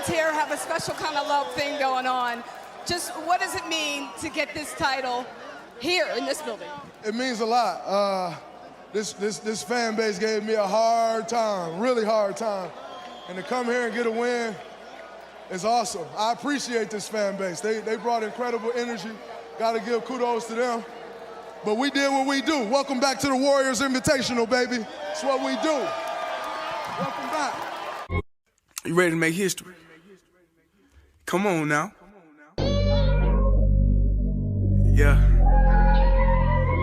fans here have a special kind of love thing going on. Just what does it mean to get this title here in this building? It means a lot. This fan base gave me a hard time, really hard time. And to come here and get a win is awesome. I appreciate this fan base. They brought incredible energy. Got to give kudos to them. But we did what we do. Welcome back to the Warriors Invitational, baby. That's what we do. Welcome back. You ready to make history? Come on now. Yeah.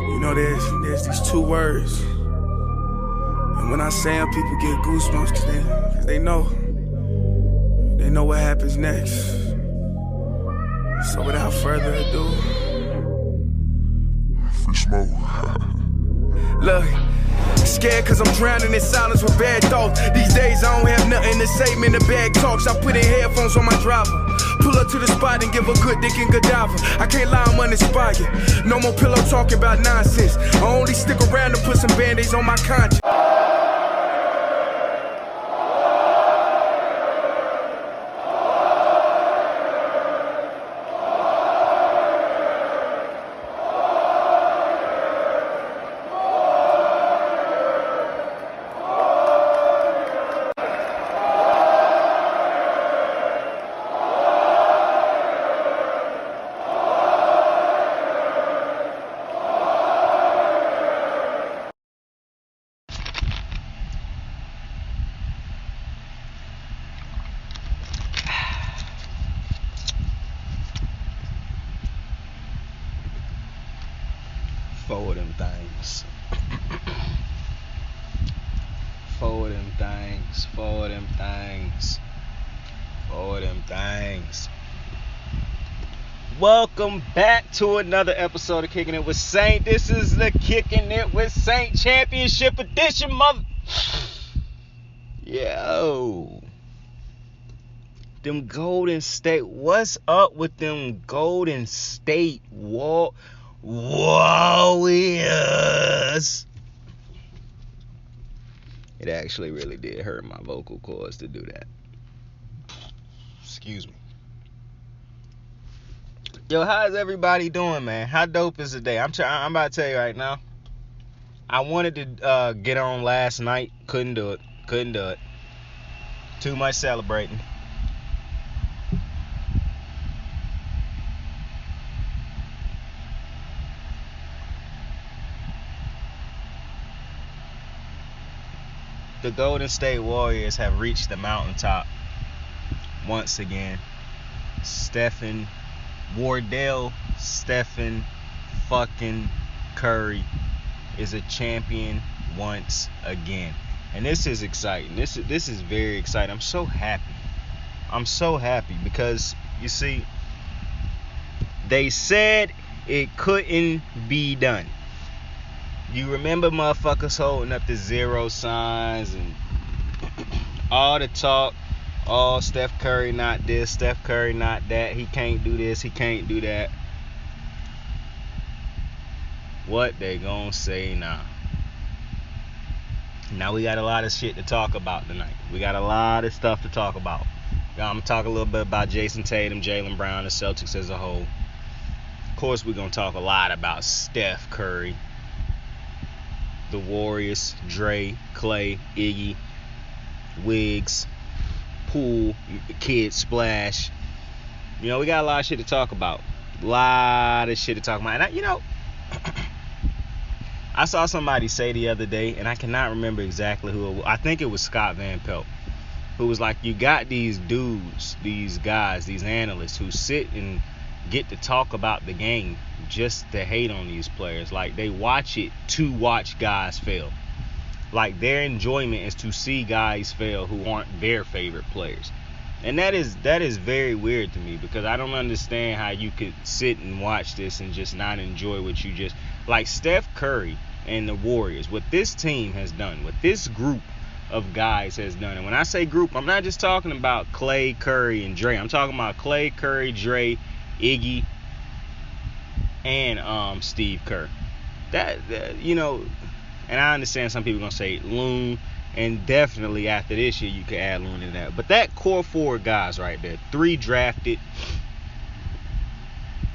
You know, there's these two words. And when I say them, people get goosebumps because they know what happens next. So without further ado, free smoke. Look, scared cause I'm drowning in silence with bad thoughts. These days I don't have nothing to say, man, the bag talks. I put in headphones on my driver. Pull up to the spot and give a good dick and Godiva. I can't lie, I'm uninspired. No more pillow talking about nonsense. I only stick around to put some band-aids on my conscience. Four of them things. Four of them things. Four of them things. Four of them things. Welcome back to another episode of Kicking It with Saint. This is the Kicking It with Saint Championship Edition, mother. Yo. Them Golden State. What's up with them Golden State Warriors? It actually really did hurt my vocal cords to do that. Excuse me. Yo, how's everybody doing, man? How dope is the day? I'm about to tell you right now. I wanted to get on last night. Couldn't do it. Too much celebrating. The Golden State Warriors have reached the mountaintop once again. Wardell Stephen fucking Curry is a champion once again. And this is exciting. This is very exciting. I'm so happy because, you see, they said it couldn't be done. You remember motherfuckers holding up the zero signs and all the talk. Oh, Steph Curry not this, Steph Curry not that. He can't do this, he can't do that. What they gonna say now? Now we got a lot of shit to talk about tonight. We got a lot of stuff to talk about. I'm gonna talk a little bit about Jason Tatum, Jaylen Brown, the Celtics as a whole. Of course, we're gonna talk a lot about Steph Curry, the Warriors, Dre, Clay, Iggy, Wiggs, Poole, Kid Splash. You know, we got a lot of shit to talk about. And I saw somebody say the other day, and I cannot remember exactly who it was. I think it was Scott Van Pelt, who was like, you got these dudes, these guys, these analysts who sit and get to talk about the game just to hate on these players. Like, they watch it to watch guys fail. Like, their enjoyment is to see guys fail who aren't their favorite players. And that is very weird to me, because I don't understand how you could sit and watch this and just not enjoy what you just... Like, Steph Curry and the Warriors, what this team has done, what this group of guys has done. And when I say group, I'm not just talking about Clay, Curry, and Dre. I'm talking about Clay, Curry, Dre, Iggy, and Steve Kerr. That you know, and I understand some people are gonna say Loon, And definitely after this year, you can add Looney to that. But that core 4 guys right there, 3 drafted,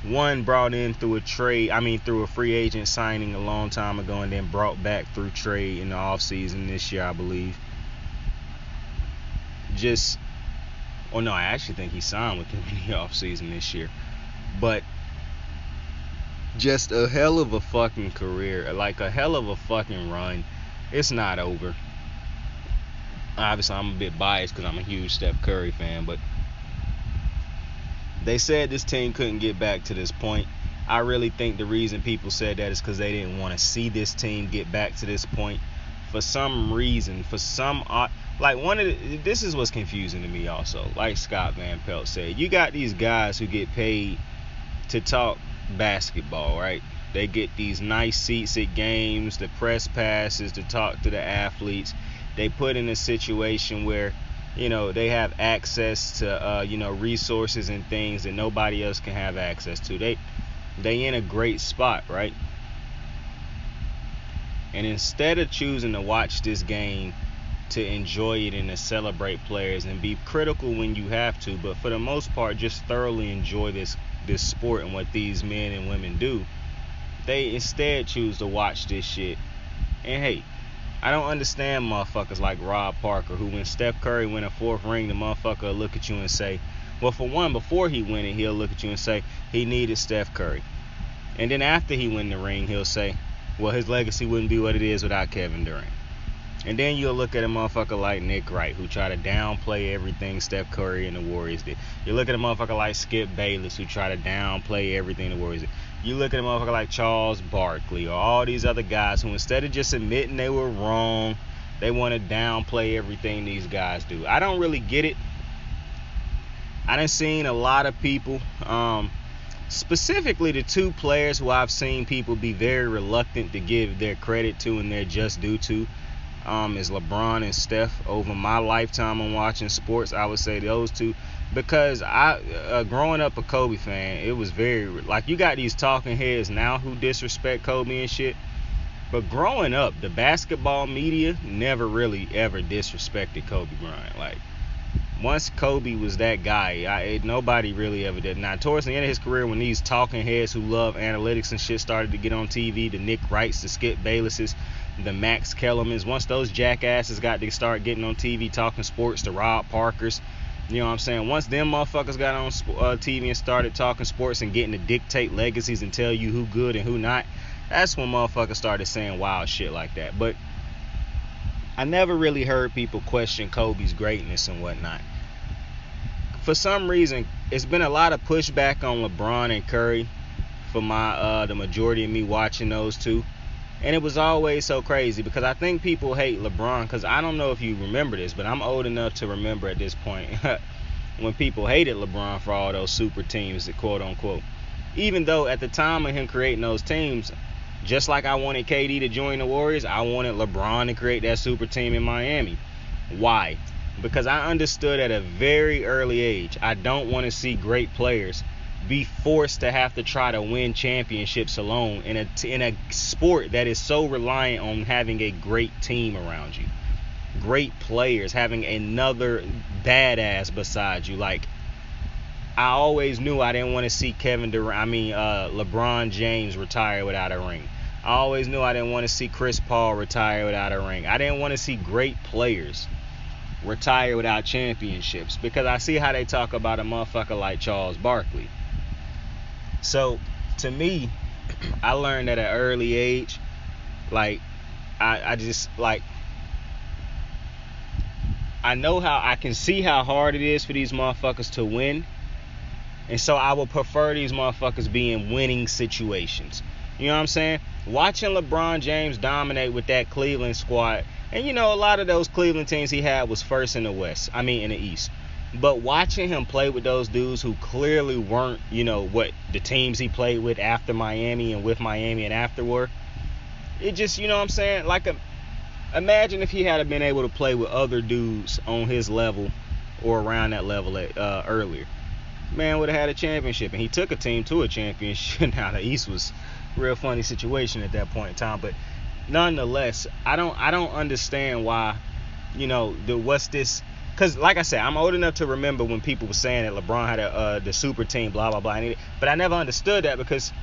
1 brought in through through a free agent signing a long time ago, and then brought back through trade in the offseason this year, I believe. I actually think he signed with them in the offseason this year. But just a hell of a fucking career, like a hell of a fucking run. It's not over. Obviously, I'm a bit biased because I'm a huge Steph Curry fan, but they said this team couldn't get back to this point. I really think the reason people said that is because they didn't want to see this team get back to this point. For some reason, this is what's confusing to me also. Like Scott Van Pelt said, you got these guys who get paid to talk basketball, right? They get these nice seats at games, the press passes to talk to the athletes. They put in a situation where, they have access to, resources and things that nobody else can have access to. They in a great spot, right? And instead of choosing to watch this game to enjoy it and to celebrate players and be critical when you have to, but for the most part, just thoroughly enjoy this sport and what these men and women do, they instead choose to watch this shit. And hey, I don't understand motherfuckers like Rob Parker, who when Steph Curry win a 4th ring, the motherfucker will look at you and say, well, for one, before he win it, he'll look at you and say he needed Steph Curry. And then after he win the ring, he'll say, well, his legacy wouldn't be what it is without Kevin Durant. And then you'll look at a motherfucker like Nick Wright, who try to downplay everything Steph Curry and the Warriors did. You look at a motherfucker like Skip Bayless, who try to downplay everything the Warriors did. You look at a motherfucker like Charles Barkley or all these other guys who, instead of just admitting they were wrong, they want to downplay everything these guys do. I don't really get it. I done seen a lot of people, specifically the 2 players who I've seen people be very reluctant to give their credit to and their just due to, is LeBron and Steph. Over my lifetime on watching sports, I would say those 2, because growing up a Kobe fan, it was very, like, you got these talking heads now who disrespect Kobe and shit, but growing up, the basketball media never really ever disrespected Kobe Bryant. Like, once Kobe was that guy, nobody really ever did. Now, towards the end of his career, when these talking heads who love analytics and shit started to get on TV, the Nick Wrights, the Skip Baylesses, the Max Kellermans, once those jackasses got to start getting on TV talking sports, the Rob Parkers, you know what I'm saying? Once them motherfuckers got on TV and started talking sports and getting to dictate legacies and tell you who good and who not, that's when motherfuckers started saying wild shit like that. But I never really heard people question Kobe's greatness and whatnot. For some reason, it's been a lot of pushback on LeBron and Curry for the majority of me watching those 2. And it was always so crazy because I think people hate LeBron, because I don't know if you remember this, but I'm old enough to remember at this point when people hated LeBron for all those super teams, quote unquote. Even though at the time of him creating those teams, just like I wanted KD to join the Warriors, I wanted LeBron to create that super team in Miami. Why? Because I understood at a very early age, I don't want to see great players be forced to have to try to win championships alone in a sport that is so reliant on having a great team around you, great players, having another badass beside you. Like, I always knew I didn't want to see LeBron James retire without a ring. I always knew I didn't want to see Chris Paul retire without a ring. I didn't want to see great players retire without championships, because I see how they talk about a motherfucker like Charles Barkley. So, to me, I learned at an early age, like, I know how I can see how hard it is for these motherfuckers to win. And so I would prefer these motherfuckers be in winning situations. You know what I'm saying? Watching LeBron James dominate with that Cleveland squad. And, a lot of those Cleveland teams he had was first in the East. But watching him play with those dudes who clearly weren't, what the teams he played with after Miami and with Miami and afterward, it just, you know what I'm saying? Like, imagine if he had been able to play with other dudes on his level or around that level earlier. Man would have had a championship, and he took a team to a championship. Now, the East was a real funny situation at that point in time, but nonetheless, I don't understand why what's this? Because, like I said, I'm old enough to remember when people were saying that LeBron had the super team, blah, blah, blah. But I never understood that because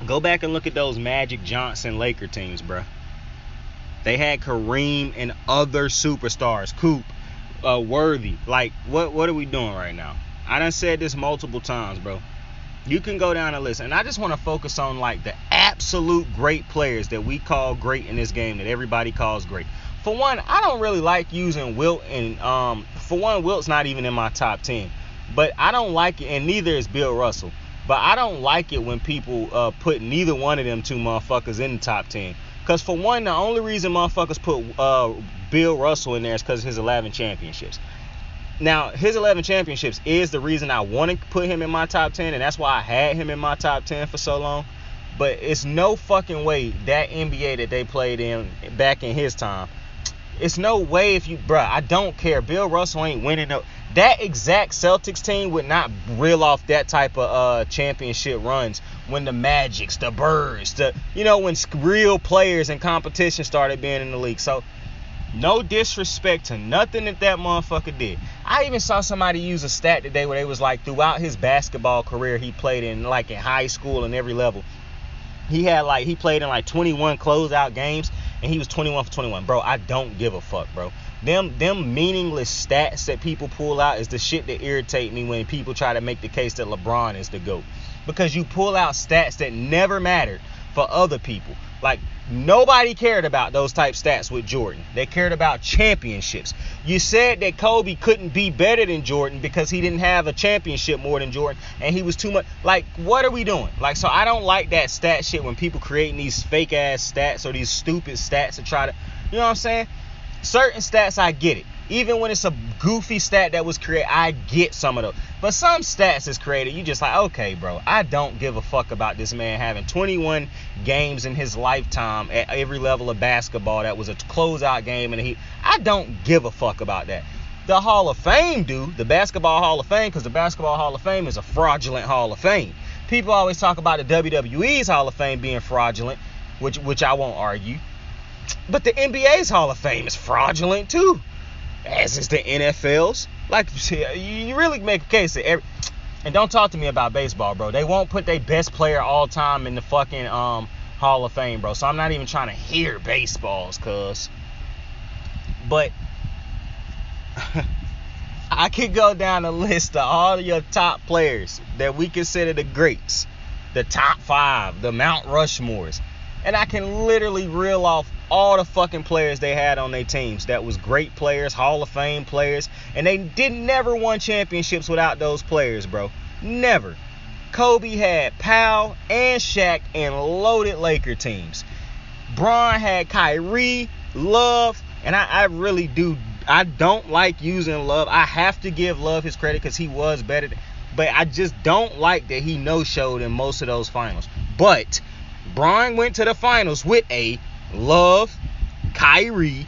go back and look at those Magic Johnson Laker teams, bro. They had Kareem and other superstars, Coop, Worthy. Like, what are we doing right now? I done said this multiple times, bro. You can go down the list, and I just want to focus on, like, the absolute great players that we call great in this game that everybody calls great. For one, I don't really like using Wilt, and for one, Wilt's not even in my top 10. But I don't like it, and neither is Bill Russell. But I don't like it when people put neither one of them two motherfuckers in the top 10. Because for one, the only reason motherfuckers put Bill Russell in there is because of his 11 championships. Now, his 11 championships is the reason I want to put him in my top 10, and that's why I had him in my top 10 for so long. But it's no fucking way that NBA that they played in back in his time, it's no way I don't care. Bill Russell ain't winning no. That exact Celtics team would not reel off that type of championship runs when the Magics, the Birds, when real players and competition started being in the league. So, no disrespect to nothing that motherfucker did. I even saw somebody use a stat today where they was like, throughout his basketball career he played in, like, in high school and every level, he played in like 21 closeout games, and he was 21 for 21. Bro, I don't give a fuck, bro. Them meaningless stats that people pull out is the shit that irritate me when people try to make the case that LeBron is the GOAT. Because you pull out stats that never mattered for other people. Like, nobody cared about those type stats with Jordan. They cared about championships. You said that Kobe couldn't be better than Jordan because he didn't have a championship more than Jordan, and he was too much. Like, what are we doing? Like, so I don't like that stat shit when people creating these fake ass stats or these stupid stats to try to, you know what I'm saying? Certain stats, I get it. Even when it's a goofy stat that was created, I get some of those. But some stats is created, you just like, okay, bro, I don't give a fuck about this man having 21 games in his lifetime at every level of basketball that was a closeout game, and I don't give a fuck about that. The Hall of Fame do, the Basketball Hall of Fame, because the Basketball Hall of Fame is a fraudulent Hall of Fame. People always talk about the WWE's Hall of Fame being fraudulent, which I won't argue. But the NBA's Hall of Fame is fraudulent too, as is the NFL's. Like, you really make a case that and don't talk to me about baseball, bro. They won't put their best player all time in the fucking Hall of Fame, bro. So I'm not even trying to hear baseballs, cuz. But I could go down the list of all of your top players that we consider the greats, the top 5, the Mount Rushmores, and I can literally reel off all the fucking players they had on their teams that was great players, Hall of Fame players, and they never won championships without those players, bro. Never. Kobe had Powell and Shaq and loaded Laker teams. Bron had Kyrie, Love, and I really do. I don't like using Love. I have to give Love his credit because he was better. But I just don't like that he no-showed in most of those finals. But Bron went to the finals with a Love, Kyrie,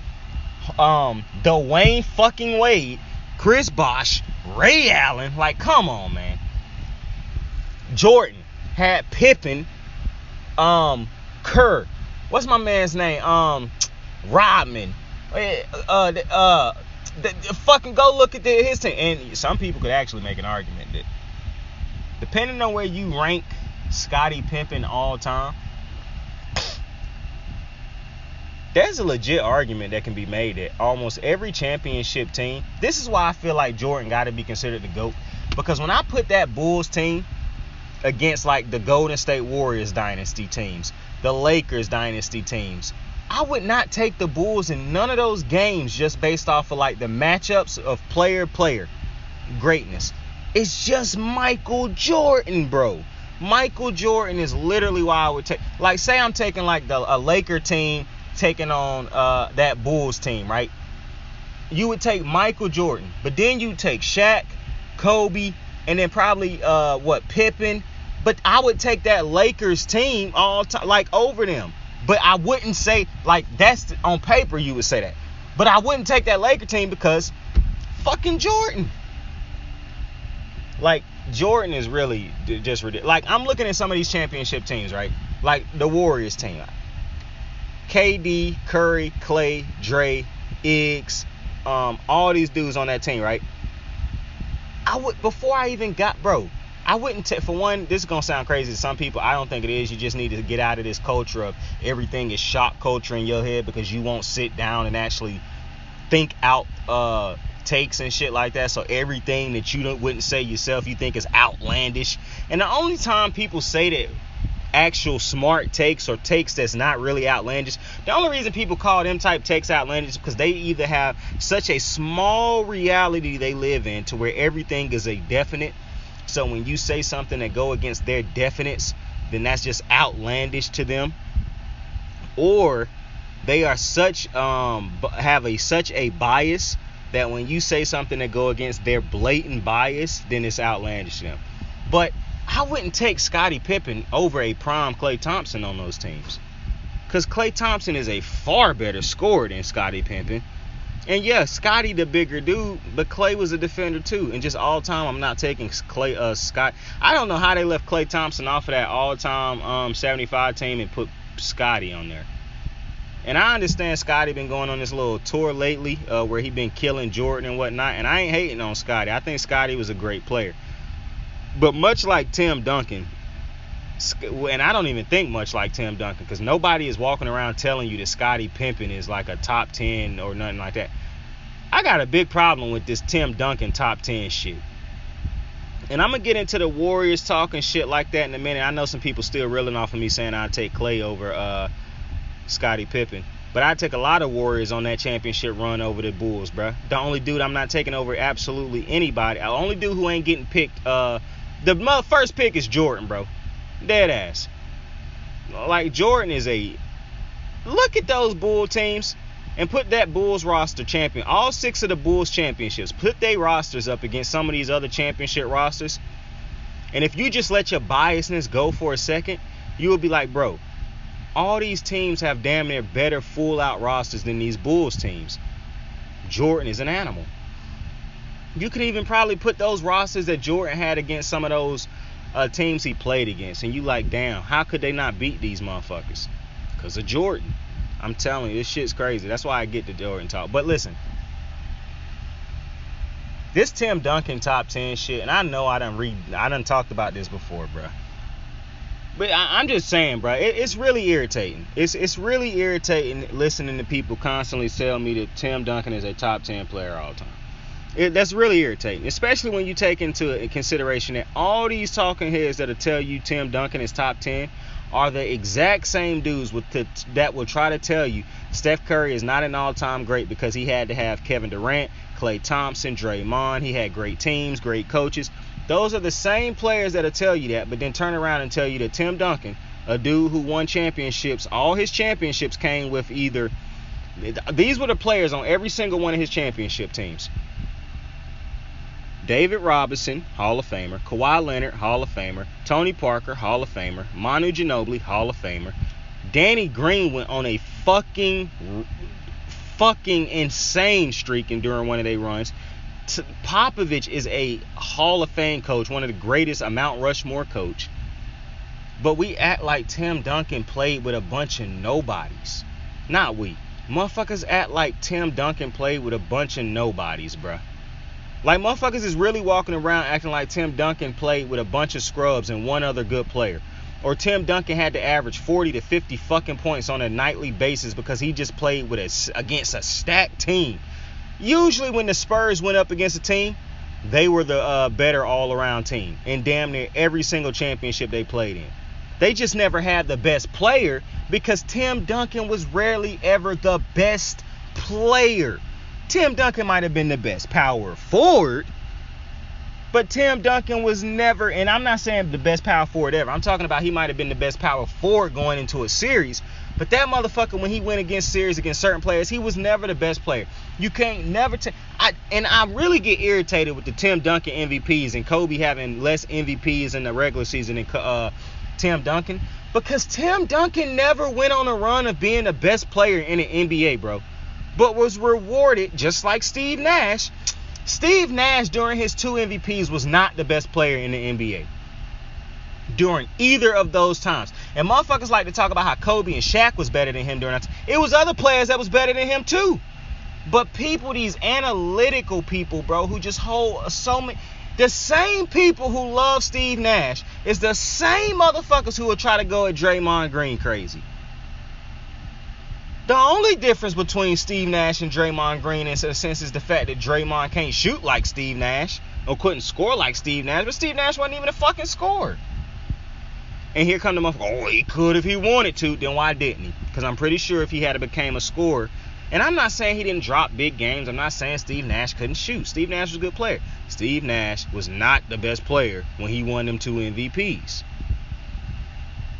Dwayne fucking Wade, Chris Bosh, Ray Allen. Like, come on, man. Jordan had Pippen, Kerr. What's my man's name? Rodman. Fucking go look at his team. And some people could actually make an argument that depending on where you rank Scottie Pippen all time, there's a legit argument that can be made that almost every championship team, this is why I feel like Jordan got to be considered the GOAT. Because when I put that Bulls team against like the Golden State Warriors dynasty teams, the Lakers dynasty teams, I would not take the Bulls in none of those games just based off of like the matchups of player greatness. It's just Michael Jordan, bro. Michael Jordan is literally why I would take, like, say I'm taking like a Laker team taking on that Bulls team, right? You would take Michael Jordan, but then you take Shaq, Kobe, and then probably Pippen. But I would take that Lakers team all time, like, over them. But I wouldn't say, like, that's on paper you would say that. But I wouldn't take that Laker team because fucking Jordan. Like, Jordan is really just ridiculous. Like, I'm looking at some of these championship teams, right? Like the Warriors team. KD, Curry, Clay, Dre, Iggs, all these dudes on that team, right? Before I even got, bro, I wouldn't take, for one, this is going to sound crazy to some people. I don't think it is. You just need to get out of this culture of everything is shock culture in your head, because you won't sit down and actually think out takes and shit like that. So everything that you wouldn't say yourself, you think is outlandish. And the only time people say that actual smart takes or takes that's not really outlandish, the only reason people call them type takes outlandish is because they either have such a small reality they live in to where everything is a definite. So when you say something that go against their definites, then that's just outlandish to them. Or they are such a bias that when you say something that go against their blatant bias, then it's outlandish to them. But I wouldn't take Scottie Pippen over a prime Klay Thompson on those teams, because Klay Thompson is a far better scorer than Scottie Pippen. And yeah, Scottie the bigger dude, but Klay was a defender too. And just all time, I'm not taking Scott. I don't know how they left Klay Thompson off of that all-time 75 team and put Scottie on there. And I understand Scottie been going on this little tour lately where he been killing Jordan and whatnot. And I ain't hating on Scottie. I think Scottie was a great player. But much like Tim Duncan, and I don't even think much like Tim Duncan, because nobody is walking around telling you that Scottie Pippen is like a top 10 or nothing like that. I got a big problem with this Tim Duncan top 10 shit. And I'm going to get into the Warriors talking shit like that in a minute. I know some people still reeling off of me saying I'd take Klay over Scottie Pippen. But I'd take a lot of Warriors on that championship run over the Bulls, bro. The only dude I'm not taking over absolutely anybody. The only dude who ain't getting picked, the first pick is Jordan, bro. Dead ass. Like, Jordan is look at those Bull teams and put that Bulls roster champion. All 6 of the Bulls championships. Put their rosters up against some of these other championship rosters. And if you just let your biasness go for a second, you will be like, bro, all these teams have damn near better full-out rosters than these Bulls teams. Jordan is an animal. You could even probably put those rosters that Jordan had against some of those teams he played against. And you like, damn, how could they not beat these motherfuckers? Because of Jordan. I'm telling you, this shit's crazy. That's why I get the Jordan talk. But listen, this Tim Duncan top 10 shit, and I know I done talked about this before, bro. But I'm just saying, bro, it's really irritating. It's really irritating listening to people constantly tell me that Tim Duncan is a top 10 player all the time. That's really irritating, especially when you take into consideration that all these talking heads that'll tell you Tim Duncan is top 10 are the exact same dudes that will try to tell you Steph Curry is not an all-time great because he had to have Kevin Durant, Klay Thompson, Draymond. He had great teams, great coaches. Those are the same players that'll tell you that, but then turn around and tell you that Tim Duncan, a dude who won championships, all his championships came with either, these were the players on every single one of his championship teams. David Robinson, Hall of Famer. Kawhi Leonard, Hall of Famer. Tony Parker, Hall of Famer. Manu Ginobili, Hall of Famer. Danny Green went on a fucking insane streak during one of their runs. Popovich is a Hall of Fame coach, one of the greatest, a Mount Rushmore coach. But we act like Tim Duncan played with a bunch of nobodies. Not we. Motherfuckers act like Tim Duncan played with a bunch of nobodies, bruh. Like, motherfuckers is really walking around acting like Tim Duncan played with a bunch of scrubs and one other good player. Or Tim Duncan had to average 40 to 50 fucking points on a nightly basis because he just played against a stacked team. Usually when the Spurs went up against a team, they were the better all-around team in damn near every single championship they played in. They just never had the best player because Tim Duncan was rarely ever the best player. Tim Duncan might have been the best power forward, but Tim Duncan was never, and I'm not saying the best power forward ever. I'm talking about he might have been the best power forward going into a series. But that motherfucker, when he went against series against certain players, he was never the best player. You can't never and I really get irritated with the Tim Duncan MVPs and Kobe having less MVPs in the regular season than Tim Duncan, because Tim Duncan never went on a run of being the best player in the NBA, bro, but was rewarded just like Steve Nash. Steve Nash during his 2 MVPs was not the best player in the NBA during either of those times. And motherfuckers like to talk about how Kobe and Shaq was better than him during that time. It was other players that was better than him too. But people, these analytical people, bro, who just hold so many. The same people who love Steve Nash is the same motherfuckers who will try to go at Draymond Green crazy. The only difference between Steve Nash and Draymond Green in a sense is the fact that Draymond can't shoot like Steve Nash or couldn't score like Steve Nash, but Steve Nash wasn't even a fucking scorer. And here come the motherfucker, oh, he could if he wanted to, then why didn't he? Because I'm pretty sure if he had became a scorer, and I'm not saying he didn't drop big games, I'm not saying Steve Nash couldn't shoot. Steve Nash was a good player. Steve Nash was not the best player when he won them 2 MVPs.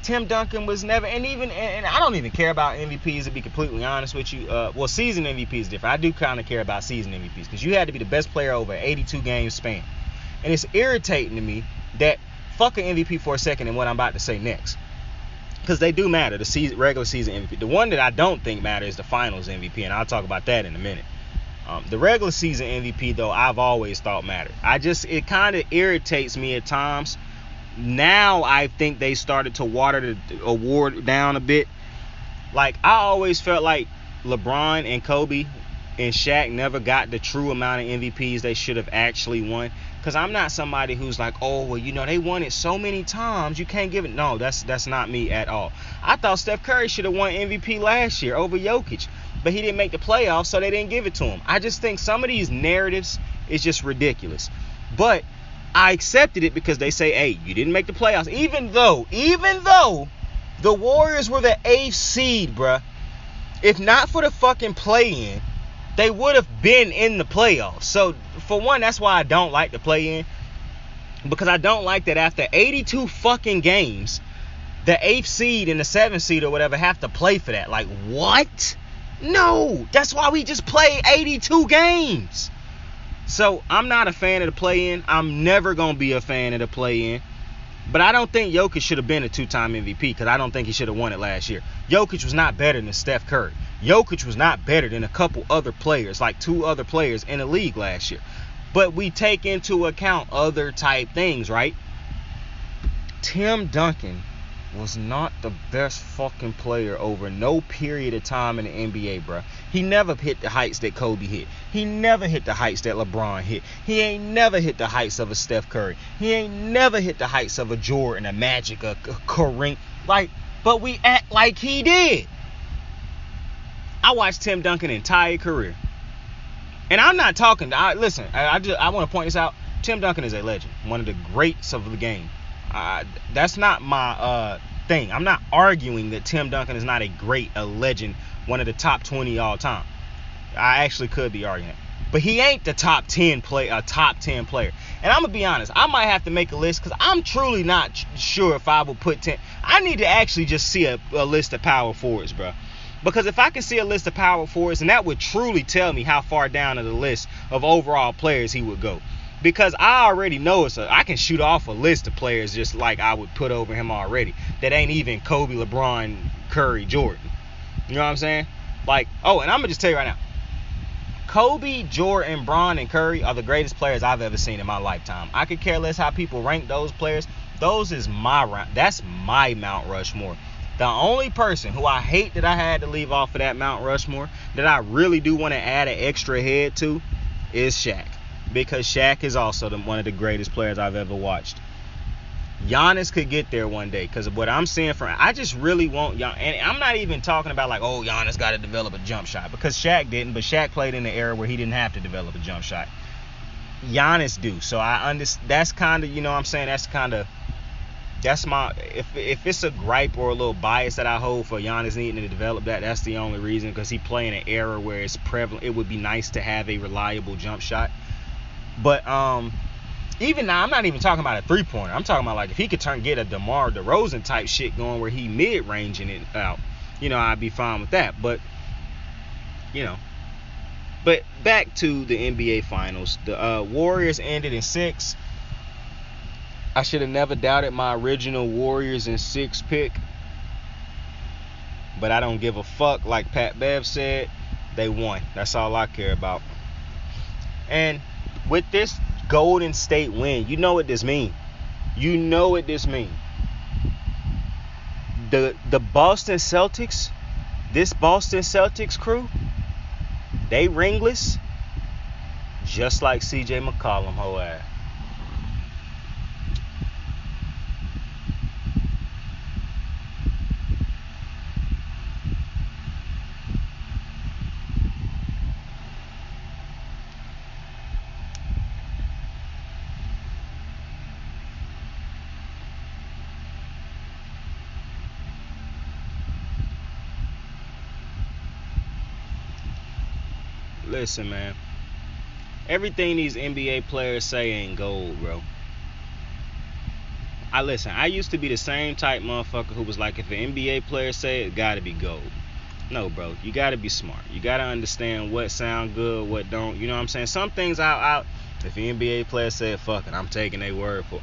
Tim Duncan was never, and I don't even care about MVPs to be completely honest with you. Well, season MVP is different. I do kind of care about season MVPs because you had to be the best player over an 82 game span. And it's irritating to me that fuck an MVP for a second and what I'm about to say next. Because they do matter, the regular season MVP. The one that I don't think matters is the finals MVP, and I'll talk about that in a minute. The regular season MVP, though, I've always thought mattered. It kind of irritates me at times. Now I think they started to water the award down a bit. Like, I always felt like LeBron and Kobe and Shaq never got the true amount of MVPs they should have actually won. Because I'm not somebody who's like, oh, well, they won it so many times, you can't give it. No, that's not me at all. I thought Steph Curry should have won MVP last year over Jokic. But he didn't make the playoffs, so they didn't give it to him. I just think some of these narratives is just ridiculous. But I accepted it because they say, hey, you didn't make the playoffs. Even though the Warriors were the 8th seed, bruh. If not for the fucking play-in, they would have been in the playoffs. So, for one, that's why I don't like the play-in. Because I don't like that after 82 fucking games, the 8th seed and the 7th seed or whatever have to play for that. Like, what? No, that's why we just play 82 games. So, I'm not a fan of the play-in. I'm never going to be a fan of the play-in. But I don't think Jokic should have been a 2-time MVP because I don't think he should have won it last year. Jokic was not better than Steph Curry. Jokic was not better than a couple other players, like 2 other players in the league last year. But we take into account other type things, right? Tim Duncan was not the best fucking player over no period of time in the NBA, bro. He never hit the heights that Kobe hit. He never hit the heights that LeBron hit. He ain't never hit the heights of a Steph Curry. He ain't never hit the heights of a Jordan, a Magic, a Kareem. But we act like he did. I watched Tim Duncan's entire career. And I'm not talking, listen, I want to point this out. Tim Duncan is a legend. One of the greats of the game. That's not my thing. I'm not arguing that Tim Duncan is not a legend, one of the top 20 all time. I actually could be arguing it. But he ain't the top 10 player. And I'm going to be honest, I might have to make a list because I'm truly not sure if I will put 10. I need to actually just see a list of power forwards, bro. Because if I can see a list of power forwards, and that would truly tell me how far down in the list of overall players he would go. Because I already know I can shoot off a list of players just like I would put over him already. That ain't even Kobe, LeBron, Curry, Jordan. You know what I'm saying? And I'm going to just tell you right now. Kobe, Jordan, Bron, and Curry are the greatest players I've ever seen in my lifetime. I could care less how people rank those players. That's my Mount Rushmore. The only person who I hate that I had to leave off of that Mount Rushmore that I really do want to add an extra head to is Shaq. Because Shaq is also one of the greatest players I've ever watched. Giannis could get there one day because of what I'm seeing I just really want Giannis. And I'm not even talking about Giannis got to develop a jump shot because Shaq didn't, but Shaq played in the era where he didn't have to develop a jump shot. Giannis do. So I understand. That's kind of, you know what I'm saying? That's my, if it's a gripe or a little bias that I hold for Giannis needing to develop that's the only reason, because he play in an era where it's prevalent. It would be nice to have a reliable jump shot. But even now, I'm not even talking about a three-pointer. I'm talking about if he could get a DeMar DeRozan type shit going where he mid-ranging it out, I'd be fine with that. But back to the NBA Finals. The Warriors ended in 6. I should have never doubted my original Warriors in 6 pick. But I don't give a fuck. Like Pat Bev said, they won. That's all I care about. And with this Golden State win, you know what this means. The Boston Celtics, this Boston Celtics crew, They ringless, just like CJ McCollum, hoe ass. Listen, man. Everything these NBA players say ain't gold, bro. I used to be the same type motherfucker who was like, if an NBA player say it, gotta be gold. No, bro, you gotta be smart. You gotta understand what sound good, what don't. You know what I'm saying? Some things out. If an NBA player say it, fuck it, I'm taking their word for it.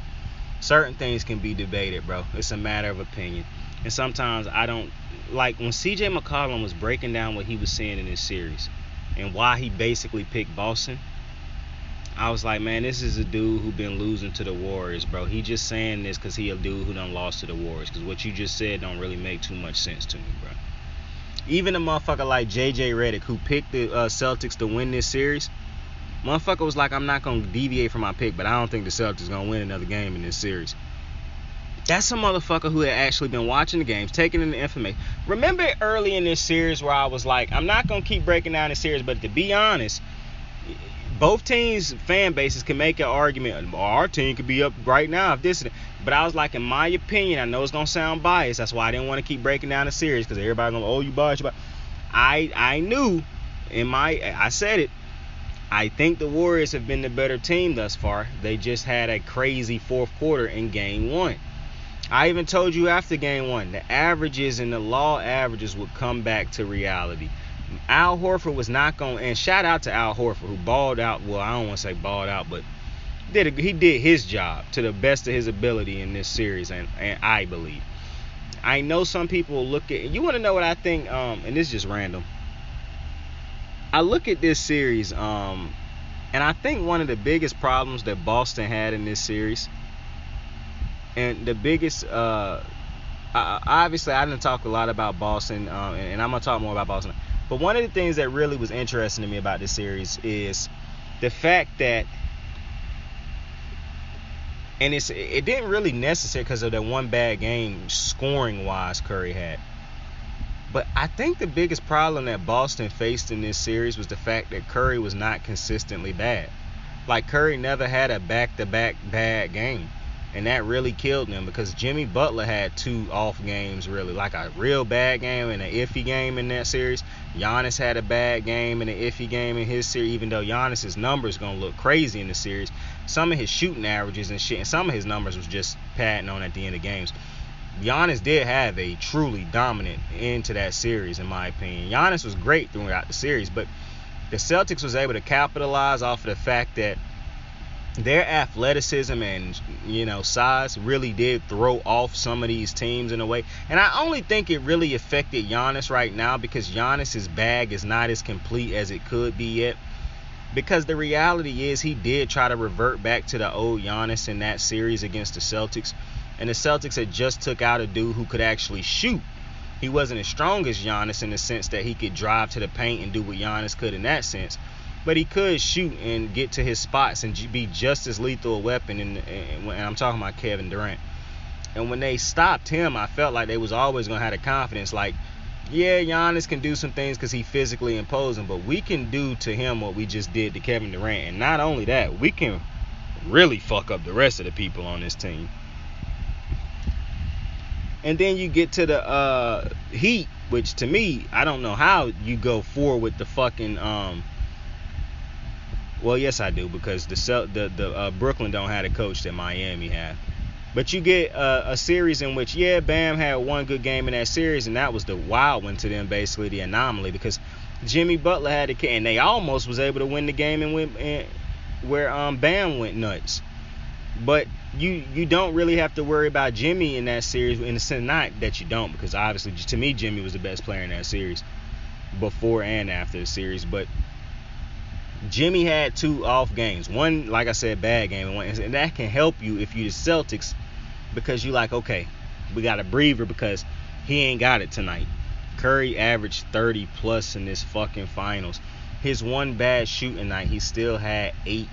Certain things can be debated, bro. It's a matter of opinion. And sometimes I don't like when CJ McCollum was breaking down what he was seeing in this series and why he basically picked Boston. I was like, man, this is a dude who been losing to the Warriors, bro. He just saying this because he a dude who done lost to the Warriors. Because what you just said don't really make too much sense to me, bro. Even a motherfucker like JJ Redick, who picked the Celtics to win this series, motherfucker was like, I'm not going to deviate from my pick, but I don't think the Celtics going to win another game in this series. That's a motherfucker who had actually been watching the games, taking in the information. Remember early in this series where I was like, I'm not going to keep breaking down the series, but to be honest, both teams' fan bases can make an argument. Our team could be up right now if this. But I was like, in my opinion, I know it's gonna sound biased. That's why I didn't want to keep breaking down the series because everybody gonna, oh, you biased. I knew I said it. I think the Warriors have been the better team thus far. They just had a crazy fourth quarter in Game 1. I even told you after Game 1, the averages and the law averages would come back to reality. Al Horford was not going to, and shout out to Al Horford who balled out, well, I don't want to say balled out, but he did his job to the best of his ability in this series, and I believe. I know some people look at, you want to know what I think, and this is just random. I look at this series, and I think one of the biggest problems that Boston had in this series, and the biggest, obviously I didn't talk a lot about Boston, and I'm going to talk more about Boston. But one of the things that really was interesting to me about this series is the fact that, and it didn't really necessary because of that one bad game scoring-wise Curry had. But I think the biggest problem that Boston faced in this series was the fact that Curry was not consistently bad. Like, Curry never had a back-to-back bad game. And that really killed them because Jimmy Butler had 2 off games, really. Like a real bad game and an iffy game in that series. Giannis had a bad game and an iffy game in his series, even though Giannis's numbers going to look crazy in the series. Some of his shooting averages and shit, and some of his numbers was just padding on at the end of games. Giannis did have a truly dominant end to that series, in my opinion. Giannis was great throughout the series, but the Celtics was able to capitalize off of the fact that their athleticism and, size really did throw off some of these teams in a way. And I only think it really affected Giannis right now because Giannis's bag is not as complete as it could be yet. Because the reality is he did try to revert back to the old Giannis in that series against the Celtics. And the Celtics had just took out a dude who could actually shoot. He wasn't as strong as Giannis in the sense that he could drive to the paint and do what Giannis could in that sense. But he could shoot and get to his spots and be just as lethal a weapon. And I'm talking about Kevin Durant. And when they stopped him, I felt like they was always going to have the confidence. Like, yeah, Giannis can do some things because he's physically imposing. But we can do to him what we just did to Kevin Durant. And not only that, we can really fuck up the rest of the people on this team. And then you get to the Heat, which to me, I don't know how you go forward with the fucking... Well, yes, I do, because the Brooklyn don't have the coach that Miami have. But you get a series in which, yeah, Bam had one good game in that series, and that was the wild one to them, basically, the anomaly, because Jimmy Butler had it, and they almost was able to win the game and where Bam went nuts. But you don't really have to worry about Jimmy in that series, in the sense, not that you don't, because obviously, to me, Jimmy was the best player in that series, before and after the series, but Jimmy had 2 off games. One, like I said, bad game. And that can help you if you're the Celtics because you like, okay, we got a breather because he ain't got it tonight. Curry averaged 30 plus in this fucking finals. his one bad shooting night, he still had 8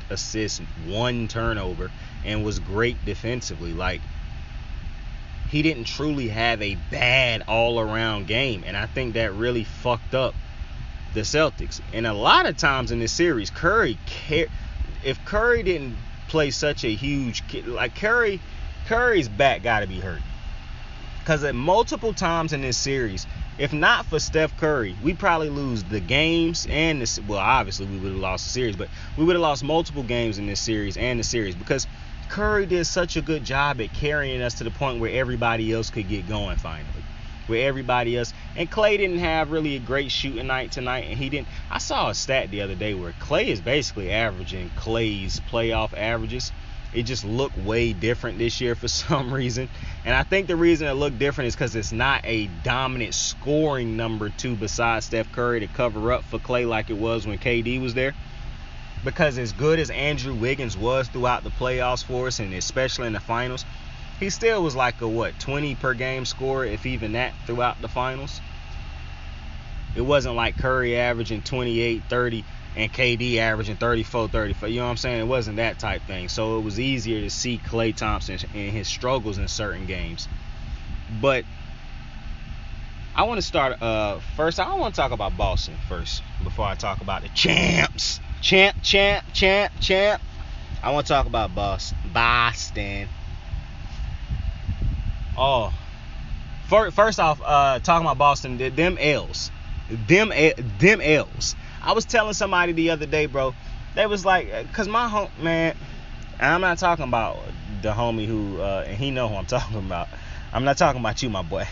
assists, 1 turnover, and was great defensively. Like, he didn't truly have a bad all-around game, and I think that really fucked up the Celtics. And a lot of times in this series, if Curry didn't play such a huge, like Curry's back got to be hurt, because at multiple times in this series, if not for Steph Curry, we probably lose the games and this. Well, obviously we would have lost the series, but we would have lost multiple games in this series and the series, because Curry did such a good job at carrying us to the point where everybody else could get going finally. Where everybody else, and Klay didn't have really a great shooting night tonight, and he didn't. I saw a stat the other day where Klay is basically averaging Klay's playoff averages. It just looked way different this year for some reason, and I think the reason it looked different is because it's not a dominant scoring number 2 besides Steph Curry to cover up for Klay like it was when KD was there. Because as good as Andrew Wiggins was throughout the playoffs for us, and especially in the finals, he still was like a 20 per game scorer, if even that, throughout the finals. It wasn't like Curry averaging 28, 30, and KD averaging 34, 35. You know what I'm saying? It wasn't that type thing. So it was easier to see Klay Thompson and his struggles in certain games. But I want to start first. I want to talk about Boston first before I talk about the champs. Champ. I want to talk about Boston. Oh, first off, talking about Boston, them L's. I was telling somebody the other day, bro. They was like, cause my man, and I'm not talking about the homie who, and he know who I'm talking about. I'm not talking about you, my boy.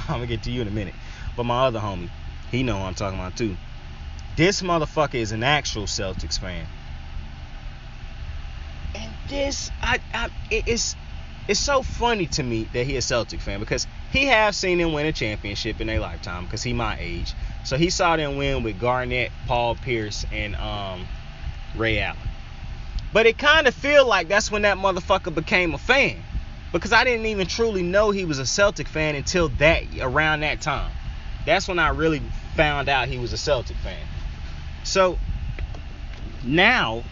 I'm gonna get to you in a minute. But my other homie, he know who I'm talking about too. This motherfucker is an actual Celtics fan. And this, it's so funny to me that he a Celtic fan, because he have seen them win a championship in their lifetime, because he my age. So he saw them win with Garnett, Paul Pierce, and Ray Allen. But it kind of feel like that's when that motherfucker became a fan, because I didn't even truly know he was a Celtic fan until around that time. That's when I really found out he was a Celtic fan. So now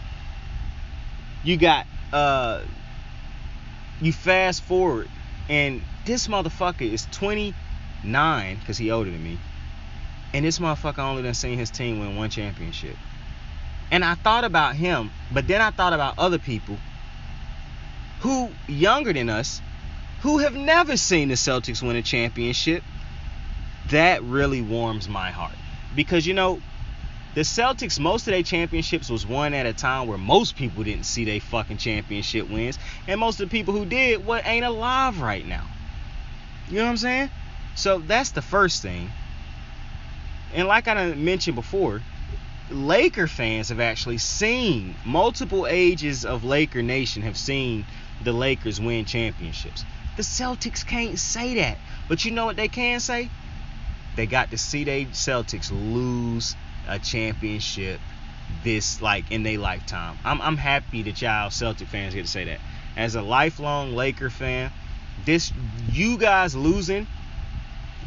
you got you fast forward, and this motherfucker is 29, because he older than me, and this motherfucker only done seen his team win 1 championship. And I thought about him, but then I thought about other people who younger than us, who have never seen the Celtics win a championship. That really warms my heart, because the Celtics, most of their championships was won at a time where most people didn't see their fucking championship wins, and most of the people who did ain't alive right now. You know what I'm saying? So that's the first thing. And like I done mentioned before, Laker fans have actually seen, multiple ages of Laker Nation have seen the Lakers win championships. The Celtics can't say that, but you know what they can say? They got to see they Celtics lose a championship in their lifetime. I'm happy that y'all Celtic fans get to say that. As a lifelong Laker fan, you guys losing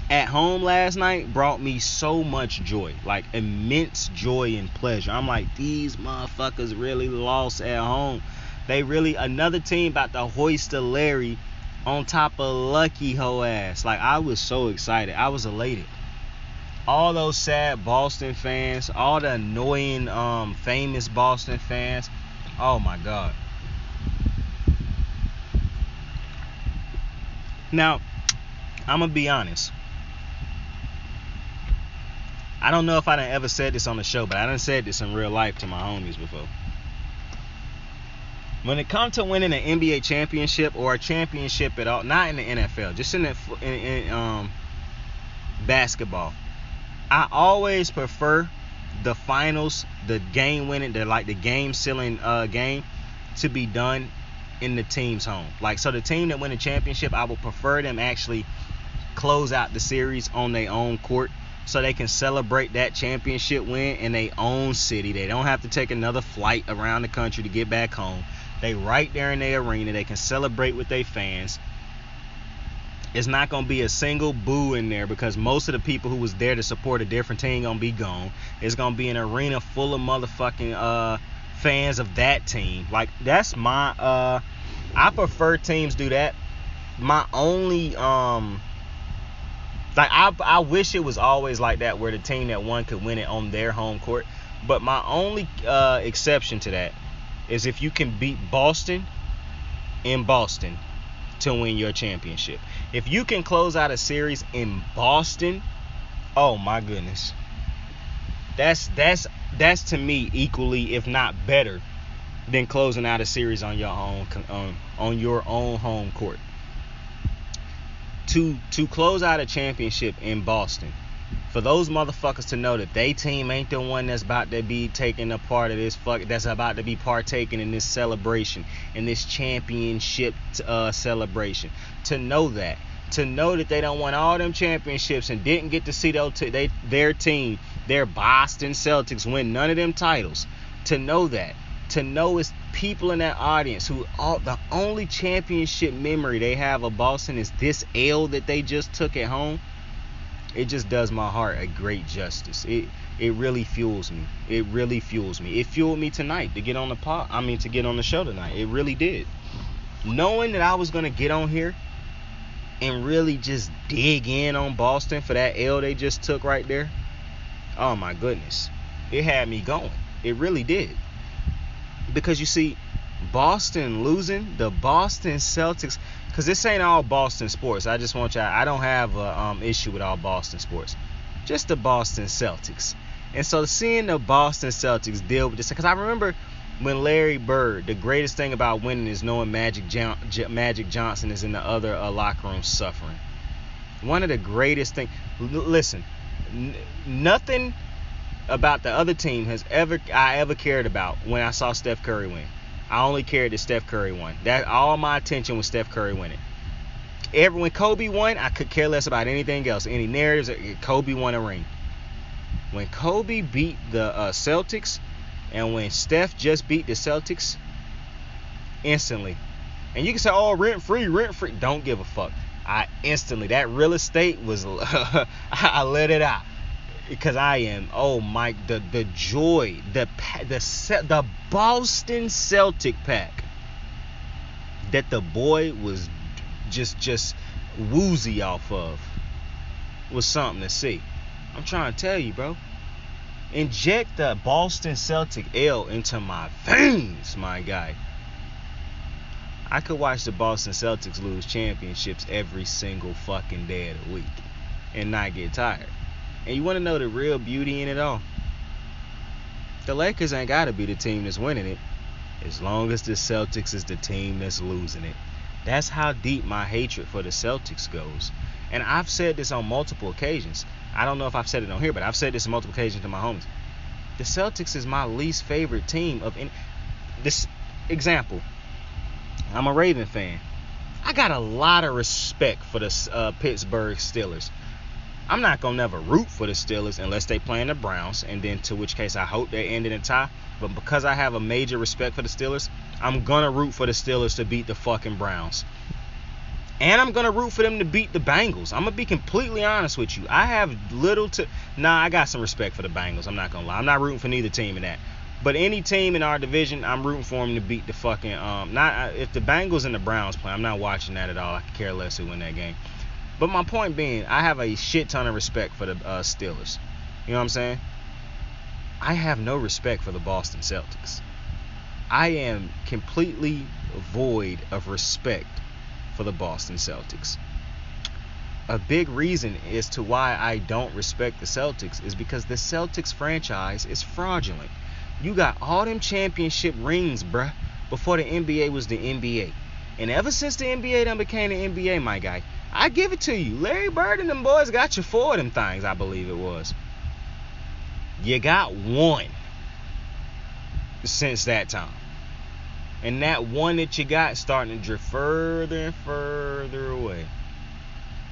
at home last night brought me so much joy, like immense joy and pleasure. I'm like, these motherfuckers really lost at home. They really, another team about to hoist a Larry on top of Lucky hoe ass. Like, I was so excited. I was elated. All those sad Boston fans, all the annoying famous Boston fans, oh my God. Now, I'm gonna be honest. I don't know if I done ever said this on the show, but I done said this in real life to my homies before. When it comes to winning an NBA championship or a championship at all, not in the NFL, just in basketball, I always prefer the finals, the game winning, the game sealing game, to be done in the team's home. Like, so the team that win the championship, I would prefer them actually close out the series on their own court, so they can celebrate that championship win in their own city. They don't have to take another flight around the country to get back home. They right there in their arena. They can celebrate with their fans. It's not going to be a single boo in there because most of the people who was there to support a different team going to be gone. It's going to be an arena full of motherfucking fans of that team. Like, that's my I prefer teams do that. My only I wish it was always like that where the team that won could win it on their home court. But my only exception to that is if you can beat Boston in Boston to win your championship. If you can close out a series in Boston, oh my goodness. That's to me equally, if not better, than closing out a series on your own home court. To close out a championship in Boston, for those motherfuckers to know that they team ain't the one that's about to be taking a part of this that's about to be partaking in this celebration, in this championship celebration. To know that they don't won all them championships and didn't get to see their team, their Boston Celtics, win none of them titles. To know it's people in that audience who the only championship memory they have of Boston is this L that they just took at home. It just does my heart a great justice. It really fuels me. It really fuels me. It fueled me tonight to get on the show tonight. It really did. Knowing that I was gonna get on here and really just dig in on Boston for that L they just took right there. Oh my goodness. It had me going. It really did. Because you see, Boston losing, the Boston Celtics, because this ain't all Boston sports. I just want y'all, I don't have a issue with all Boston sports. Just the Boston Celtics. And so seeing the Boston Celtics deal with this, because I remember when Larry Bird, the greatest thing about winning is knowing Magic Johnson is in the other locker room suffering. One of the greatest things, listen, nothing about the other team I ever cared about when I saw Steph Curry win. I only cared that Steph Curry won. That all my attention was Steph Curry winning. When Kobe won, I could care less about anything else. Any narratives, Kobe won a ring. When Kobe beat the Celtics, and when Steph just beat the Celtics, instantly. And you can say, oh, rent free. Don't give a fuck. That real estate was, I let it out. Because I am, the joy, the Boston Celtic pack that the boy was just woozy off of was something to see. I'm trying to tell you, bro. Inject the Boston Celtic L into my veins, my guy. I could watch the Boston Celtics lose championships every single fucking day of the week and not get tired. And you want to know the real beauty in it all? The Lakers ain't got to be the team that's winning it, as long as the Celtics is the team that's losing it. That's how deep my hatred for the Celtics goes. And I've said this on multiple occasions. I don't know if I've said it on here, but I've said this on multiple occasions to my homies. The Celtics is my least favorite team of any. This example, I'm a Raven fan. I got a lot of respect for the Pittsburgh Steelers. I'm not going to never root for the Steelers unless they play in the Browns, and then to which case I hope they end in a tie. But because I have a major respect for the Steelers, I'm going to root for the Steelers to beat the fucking Browns. And I'm going to root for them to beat the Bengals. I'm going to be completely honest with you. I have I got some respect for the Bengals. I'm not going to lie. I'm not rooting for neither team in that. But any team in our division, I'm rooting for them to beat the fucking, if the Bengals and the Browns play, I'm not watching that at all. I could care less who win that game. But my point being, I have a shit ton of respect for the Steelers. You know what I'm saying? I have no respect for the Boston Celtics. I am completely void of respect for the Boston Celtics. A big reason as to why I don't respect the Celtics is because the Celtics franchise is fraudulent. You got all them championship rings, bruh, before the NBA was the NBA. And ever since the NBA done became the NBA, my guy, I give it to you. Larry Bird and them boys got you 4 of them things, I believe it was. You got 1 since that time. And that 1 that you got starting to drift further and further away.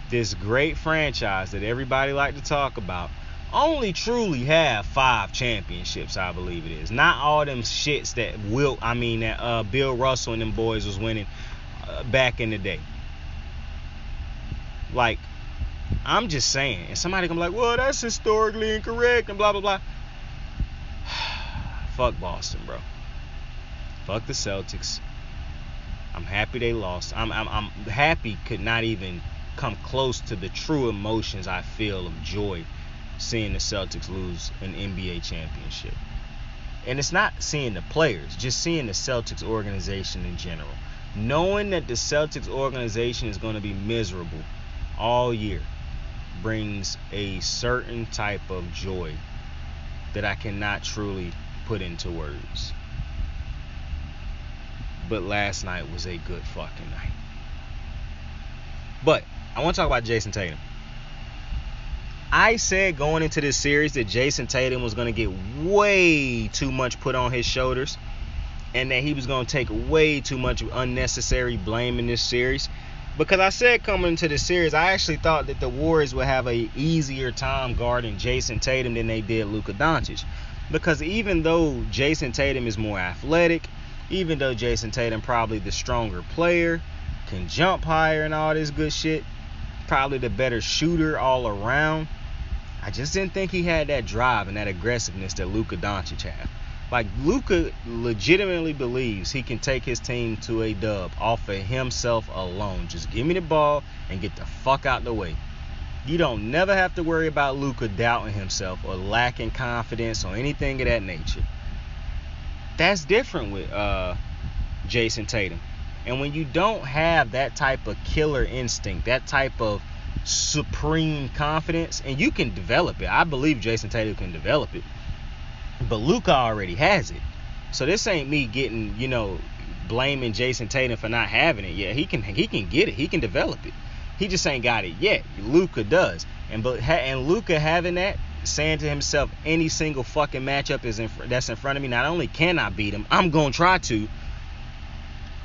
This great franchise that everybody like to talk about only truly have 5 championships, I believe it is. Not all them shits that Bill Russell and them boys was winning back in the day. Like, I'm just saying. And somebody gonna be like, well, that's historically incorrect and blah, blah, blah. Fuck Boston, bro. Fuck the Celtics. I'm happy they lost. I'm happy could not even come close to the true emotions I feel of joy seeing the Celtics lose an NBA championship. And it's not seeing the players, just seeing the Celtics organization in general. Knowing that the Celtics organization is going to be miserable all year brings a certain type of joy that I cannot truly put into words. But last night was a good fucking night. But I want to talk about Jason Tatum. I said going into this series that Jason Tatum was going to get way too much put on his shoulders and that he was going to take way too much unnecessary blame in this series. Because I said coming into this series, I actually thought that the Warriors would have a easier time guarding Jason Tatum than they did Luka Doncic. Because even though Jason Tatum is more athletic, even though Jason Tatum probably the stronger player, can jump higher and all this good shit, probably the better shooter all around, I just didn't think he had that drive and that aggressiveness that Luka Doncic had. Like, Luka legitimately believes he can take his team to a dub off of himself alone. Just give me the ball and get the fuck out the way. You don't never have to worry about Luka doubting himself or lacking confidence or anything of that nature. That's different with Jason Tatum. And when you don't have that type of killer instinct, that type of supreme confidence, and you can develop it. I believe Jason Tatum can develop it. But Luka already has it. So this ain't me getting, blaming Jason Tatum for not having it yet. He can get it. He can develop it. He just ain't got it yet. Luka does. And Luka having that, saying to himself, any single fucking matchup that's in front of me, not only can I beat him, I'm going to try to.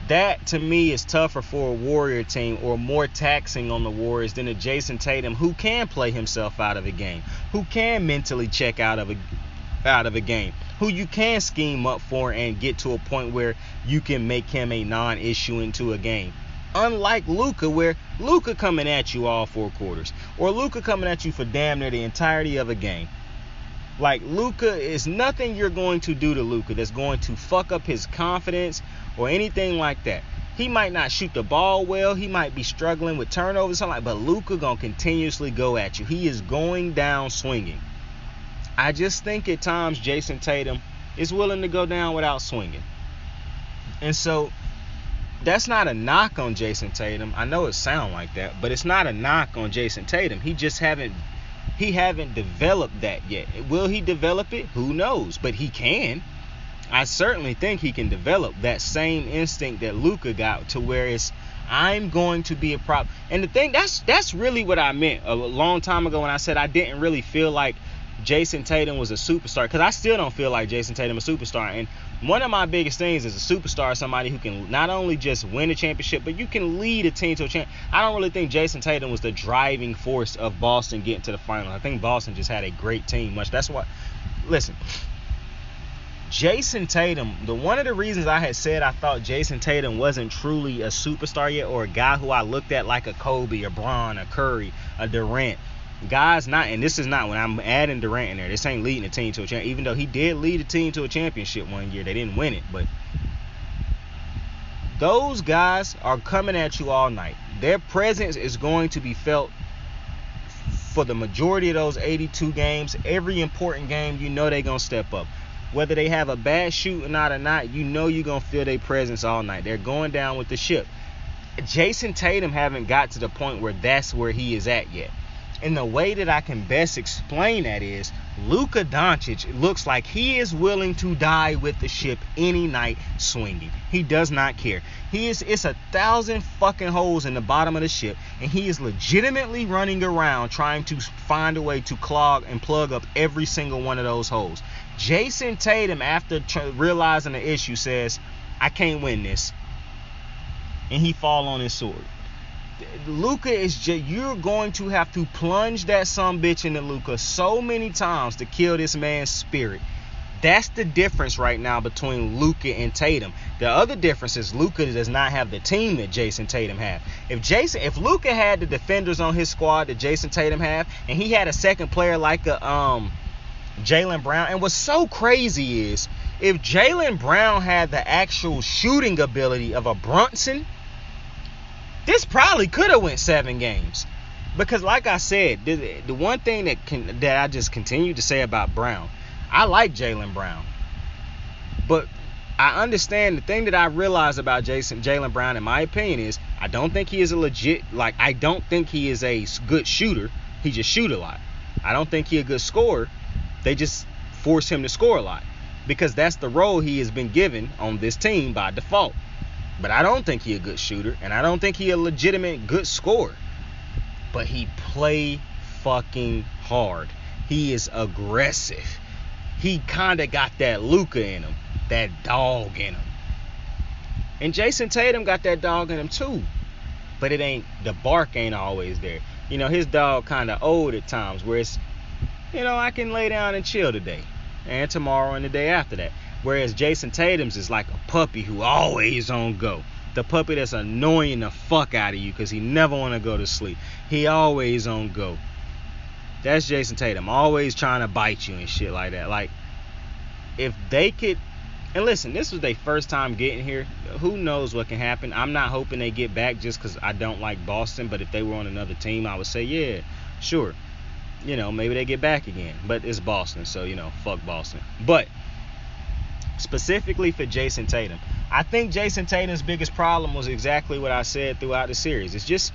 That, to me, is tougher for a Warrior team or more taxing on the Warriors than a Jason Tatum who can play himself out of a game, who can mentally check out of a game, who you can scheme up for and get to a point where you can make him a non-issue into a game. Unlike Luka, where Luka coming at you all 4 quarters, or Luka coming at you for damn near the entirety of a game. Like, Luka, is nothing you're going to do to Luka that's going to fuck up his confidence or anything like that. He might not shoot the ball well. He might be struggling with turnovers, something like that, but Luka gonna continuously go at you. He is going down swinging. I just think at times Jason Tatum is willing to go down without swinging. And so that's not a knock on Jason Tatum. I know it sounds like that, but it's not a knock on Jason Tatum. He haven't developed that yet. Will he develop it? Who knows? But he can. I certainly think he can develop that same instinct that Luka got, to where it's, I'm going to be a problem. And the thing, that's really what I meant a long time ago when I said I didn't really feel like Jason Tatum was a superstar, because I still don't feel like Jason Tatum is a superstar. And one of my biggest things is a superstar is somebody who can not only just win a championship, but you can lead a team to a champ. I don't really think Jason Tatum was the driving force of Boston getting to the finals. I think Boston just had a great team. That's why. Listen, Jason Tatum, one of the reasons I had said I thought Jason Tatum wasn't truly a superstar yet, or a guy who I looked at like a Kobe, a Bron, a Curry, a Durant. Guys not, and this is not when I'm adding Durant in there. This ain't leading the team to a championship, even though he did lead the team to a championship one year. They didn't win it, but those guys are coming at you all night. Their presence is going to be felt for the majority of those 82 games. Every important game, they're going to step up. Whether they have a bad shooting out or not, you're going to feel their presence all night. They're going down with the ship. Jason Tatum haven't got to the point where that's where he is at yet. And the way that I can best explain that is Luka Doncic looks like he is willing to die with the ship any night swinging. He does not care. It's 1,000 fucking holes in the bottom of the ship, and he is legitimately running around trying to find a way to clog and plug up every single one of those holes. Jason Tatum, after realizing the issue, says, I can't win this. And he fall on his sword. Luka you're going to have to plunge that sumbitch into Luka so many times to kill this man's spirit. That's the difference right now between Luka and Tatum. The other difference is Luka does not have the team that Jason Tatum have. If Luka had the defenders on his squad that Jason Tatum have, and he had a second player like a Jaylen Brown, and what's so crazy is if Jaylen Brown had the actual shooting ability of a Brunson, this probably could have went 7 games. Because like I said, the one thing that I just continue to say about Brown, I like Jaylen Brown, but I understand the thing that I realize about Jaylen Brown, in my opinion, is I don't think he is I don't think he is a good shooter. He just shoot a lot. I don't think he a good scorer. They just force him to score a lot because that's the role he has been given on this team by default. But I don't think he a good shooter, and I don't think he a legitimate good scorer. But he play fucking hard. He is aggressive. He kind of got that Luka in him, that dog in him. And Jason Tatum got that dog in him too. But the bark ain't always there. You know, his dog kind of old at times where it's, you know, I can lay down and chill today and tomorrow and the day after that. Whereas Jason Tatum's is like a puppy who always on go. The puppy that's annoying the fuck out of you because he never want to go to sleep. He always on go. That's Jason Tatum, always trying to bite you and shit like that. Like, if they could, and listen, this was their first time getting here. Who knows what can happen? I'm not hoping they get back just because I don't like Boston. But if they were on another team, I would say, yeah, sure. You know, maybe they get back again. But it's Boston, so, you know, fuck Boston. But specifically for Jason Tatum, I think Jason Tatum's biggest problem was exactly what I said throughout the series. It's just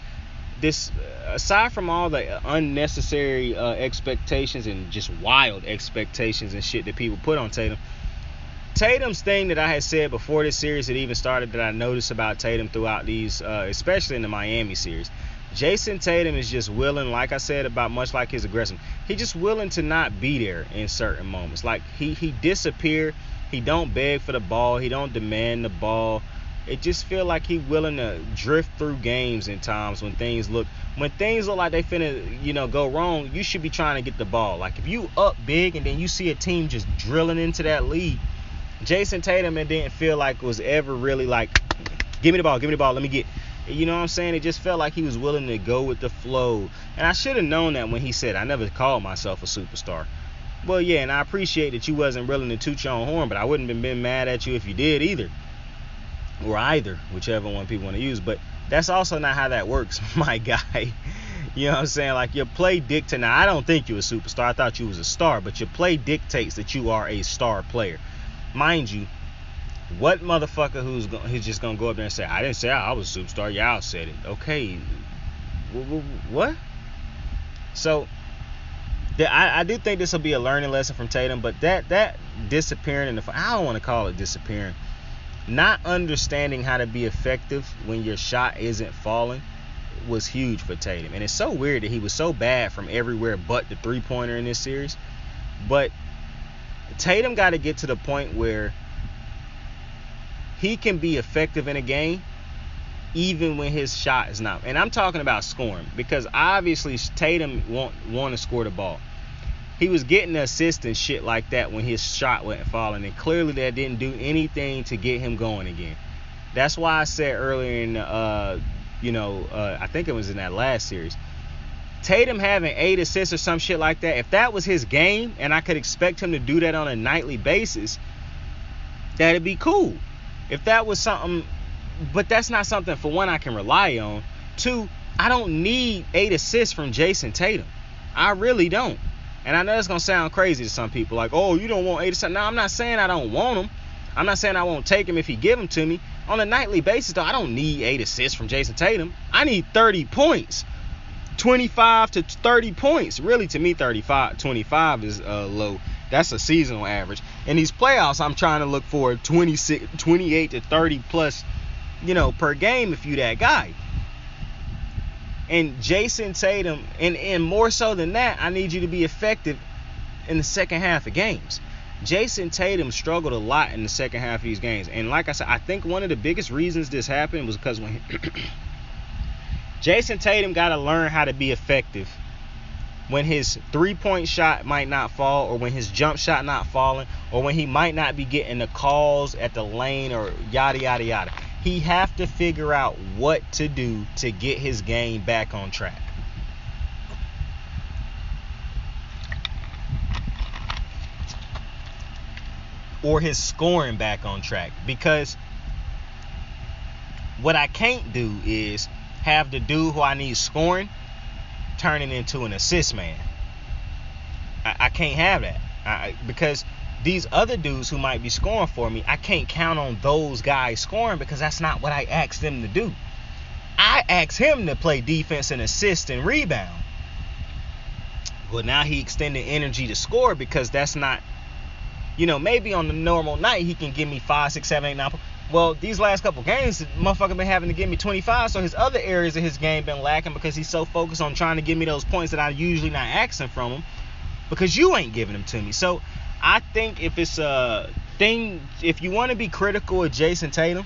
this, aside from all the unnecessary expectations and just wild expectations and shit that people put on Tatum's thing that I had said before this series had even started, that I noticed about Tatum throughout these, especially in the Miami series, Jason Tatum is just willing, like I said, about much like his aggression, he's just willing to not be there in certain moments. Like he disappear, he don't beg for the ball, he don't demand the ball. It just feel like he willing to drift through games in times when things look like they finna, you know, go wrong. You should be trying to get the ball. Like if you up big and then you see a team just drilling into that lead, Jason Tatum, it didn't feel like it was ever really like, give me the ball, let me get. You know what I'm saying? It just felt like he was willing to go with the flow. And I should have known that when he said, I never called myself a superstar. Well, yeah, and I appreciate that you wasn't willing to toot your own horn, but I wouldn't have been mad at you if you did either. Or either, whichever one people want to use. But that's also not how that works, my guy. You know what I'm saying? Like, your play dictates. Now, I don't think you're a superstar. I thought you was a star. But your play dictates that you are a star player. Mind you, what motherfucker who's just going to go up there and say, I didn't say I was a superstar. Y'all said it. Okay. What? So, I do think this will be a learning lesson from Tatum. But that disappearing I don't want to call it disappearing. Not understanding how to be effective when your shot isn't falling was huge for Tatum. And it's so weird that he was so bad from everywhere but the three-pointer in this series. But Tatum got to get to the point where he can be effective in a game even when his shot is not. And I'm talking about scoring, because obviously Tatum want to score the ball. He was getting assists and shit like that when his shot wasn't falling, and clearly that didn't do anything to get him going again. That's why I said earlier in, I think it was in that last series, Tatum having 8 assists or some shit like that, if that was his game and I could expect him to do that on a nightly basis, that'd be cool. If that was something, but that's not something, for one, I can rely on. 2, I don't need 8 assists from Jason Tatum. I really don't. And I know it's going to sound crazy to some people, like, oh, you don't want 8 assists. No, I'm not saying I don't want them. I'm not saying I won't take him if he give them to me. On a nightly basis, though, I don't need 8 assists from Jason Tatum. I need 30 points. 25 to 30 points. Really, to me, 25 is low. That's a seasonal average. In these playoffs, I'm trying to look for 28 to 30 plus, per game if you that guy. And Jason Tatum, and more so than that, I need you to be effective in the second half of games. Jason Tatum struggled a lot in the second half of these games. And like I said, I think one of the biggest reasons this happened was because when Jason Tatum got to learn how to be effective when his three-point shot might not fall, or when his jump shot not falling, or when he might not be getting the calls at the lane, or yada yada yada. He have to figure out what to do to get his game back on track. Or his scoring back on track. Because what I can't do is have the dude who I need scoring turning into an assist man. I can't have that. Because these other dudes who might be scoring for me, I can't count on those guys scoring, because that's not what I asked them to do. I asked him to play defense and assist and rebound. Well, now he extended energy to score, because that's not, maybe on the normal night he can give me 5, 6, 7, 8, 9. Well, these last couple games, the motherfucker been having to give me 25, so his other areas of his game been lacking, because he's so focused on trying to give me those points that I usually not asking from him, because you ain't giving them to me. So I think if it's a thing, if you want to be critical of Jason Tatum,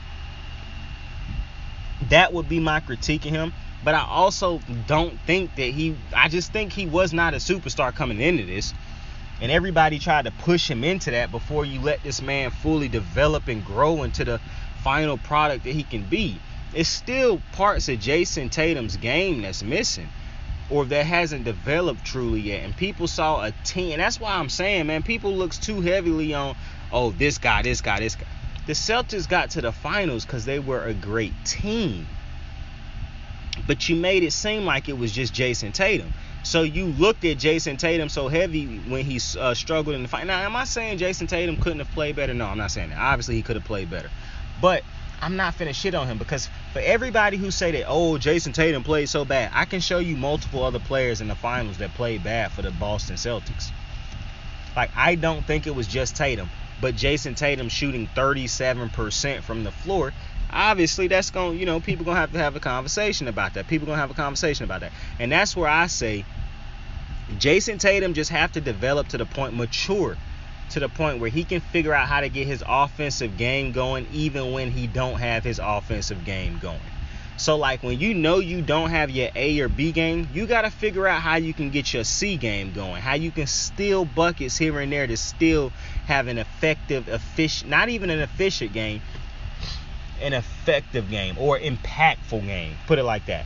that would be my critique of him. But I also don't think that I just think he was not a superstar coming into this. And everybody tried to push him into that before you let this man fully develop and grow into the final product that he can be. It's still parts of Jason Tatum's game that's missing, or that hasn't developed truly yet. And people saw a team, and that's why I'm saying, man, people looks too heavily on, this guy. The Celtics got to the finals because they were a great team. But you made it seem like it was just Jason Tatum. So you looked at Jason Tatum so heavy when he struggled in the fight. Now, am I saying Jason Tatum couldn't have played better? No, I'm not saying that. Obviously, he could have played better. But I'm not finna shit on him, because for everybody who say that, Jason Tatum played so bad, I can show you multiple other players in the finals that played bad for the Boston Celtics. Like, I don't think it was just Tatum, but Jason Tatum shooting 37% from the floor, obviously that's going to, people going to have a conversation about that. And that's where I say Jason Tatum just have to develop to the point, mature to the point where he can figure out how to get his offensive game going even when he don't have his offensive game going. So like when you don't have your A or B game, you got to figure out how you can get your C game going, how you can steal buckets here and there to still have an effective, not even an efficient game, an effective game or impactful game. Put it like that.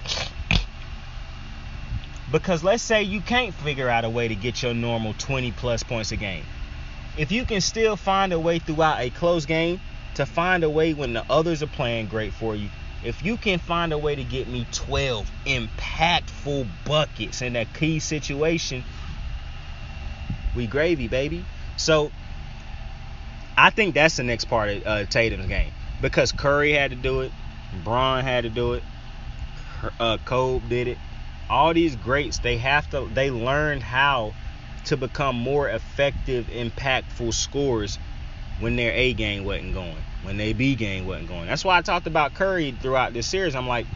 Because let's say you can't figure out a way to get your normal 20 plus points a game. If you can still find a way throughout a close game to find a way when the others are playing great for you, if you can find a way to get me 12 impactful buckets in that key situation, we gravy, baby. So I think that's the next part of Tatum's game, because Curry had to do it, Bron had to do it, Kobe did it. All these greats, they learned how to become more effective, impactful scorers when their A game wasn't going, when their B game wasn't going. That's why I talked about Curry throughout this series. I'm like,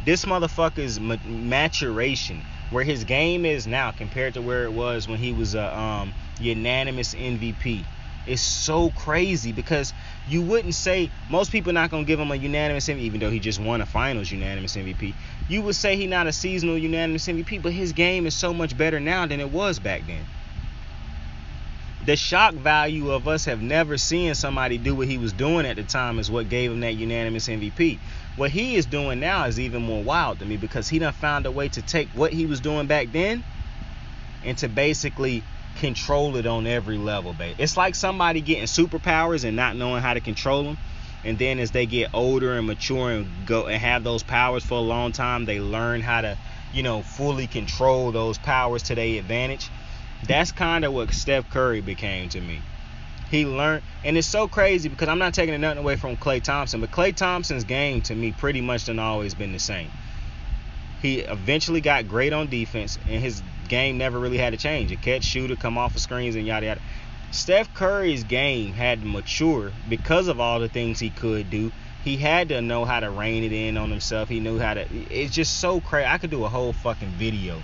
this motherfucker's maturation, where his game is now compared to where it was when he was a unanimous MVP, is so crazy, because you wouldn't say, most people not going to give him a unanimous MVP, even though he just won a finals unanimous MVP. You would say he's not a seasonal unanimous MVP, but his game is so much better now than it was back then. The shock value of us have never seen somebody do what he was doing at the time is what gave him that unanimous MVP. What he is doing now is even more wild to me, because he done found a way to take what he was doing back then and to basically control it on every level, babe. It's like somebody getting superpowers and not knowing how to control them, and then as they get older and mature and go and have those powers for a long time, they learn how to, fully control those powers to their advantage. That's kind of what Steph Curry became to me. He learned, and it's so crazy because I'm not taking nothing away from Klay Thompson, but Klay Thompson's game to me pretty much done always been the same. He eventually got great on defense, and his game never really had to change. A catch, shooter, come off of screens, and yada yada. Steph Curry's game had to mature because of all the things he could do. He had to know how to rein it in on himself. He knew how to. It's just so crazy. I could do a whole fucking video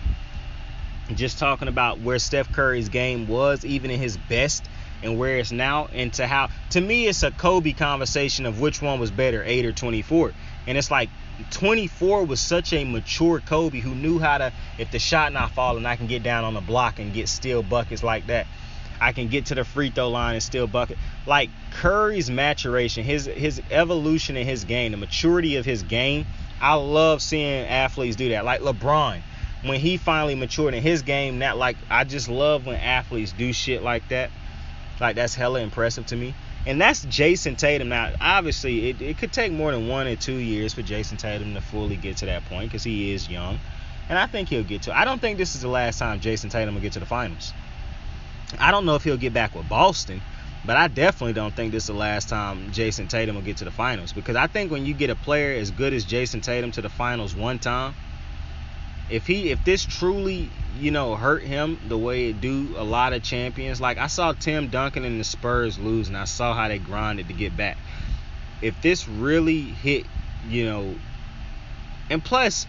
just talking about where Steph Curry's game was, even in his best, and where it's now, and to me it's a Kobe conversation of which one was better, 8 or 24. And it's like 24 was such a mature Kobe who knew how to, if the shot not falling, I can get down on the block and get steal buckets like that. I can get to the free throw line and steal bucket. Like Curry's maturation, his evolution in his game, the maturity of his game. I love seeing athletes do that. Like LeBron, when he finally matured in his game, that like I just love when athletes do shit like that. Like that's hella impressive to me. And that's Jason Tatum. Now, obviously, it could take more than 1 or 2 years for Jason Tatum to fully get to that point because he is young. And I think he'll get to it. I don't think this is the last time Jason Tatum will get to the finals. I don't know if he'll get back with Boston, but I definitely don't think this is the last time Jason Tatum will get to the finals. Because I think when you get a player as good as Jason Tatum to the finals one time, if this truly, hurt him the way it do a lot of champions, like I saw Tim Duncan and the Spurs lose, and I saw how they grinded to get back. If this really hit, and plus,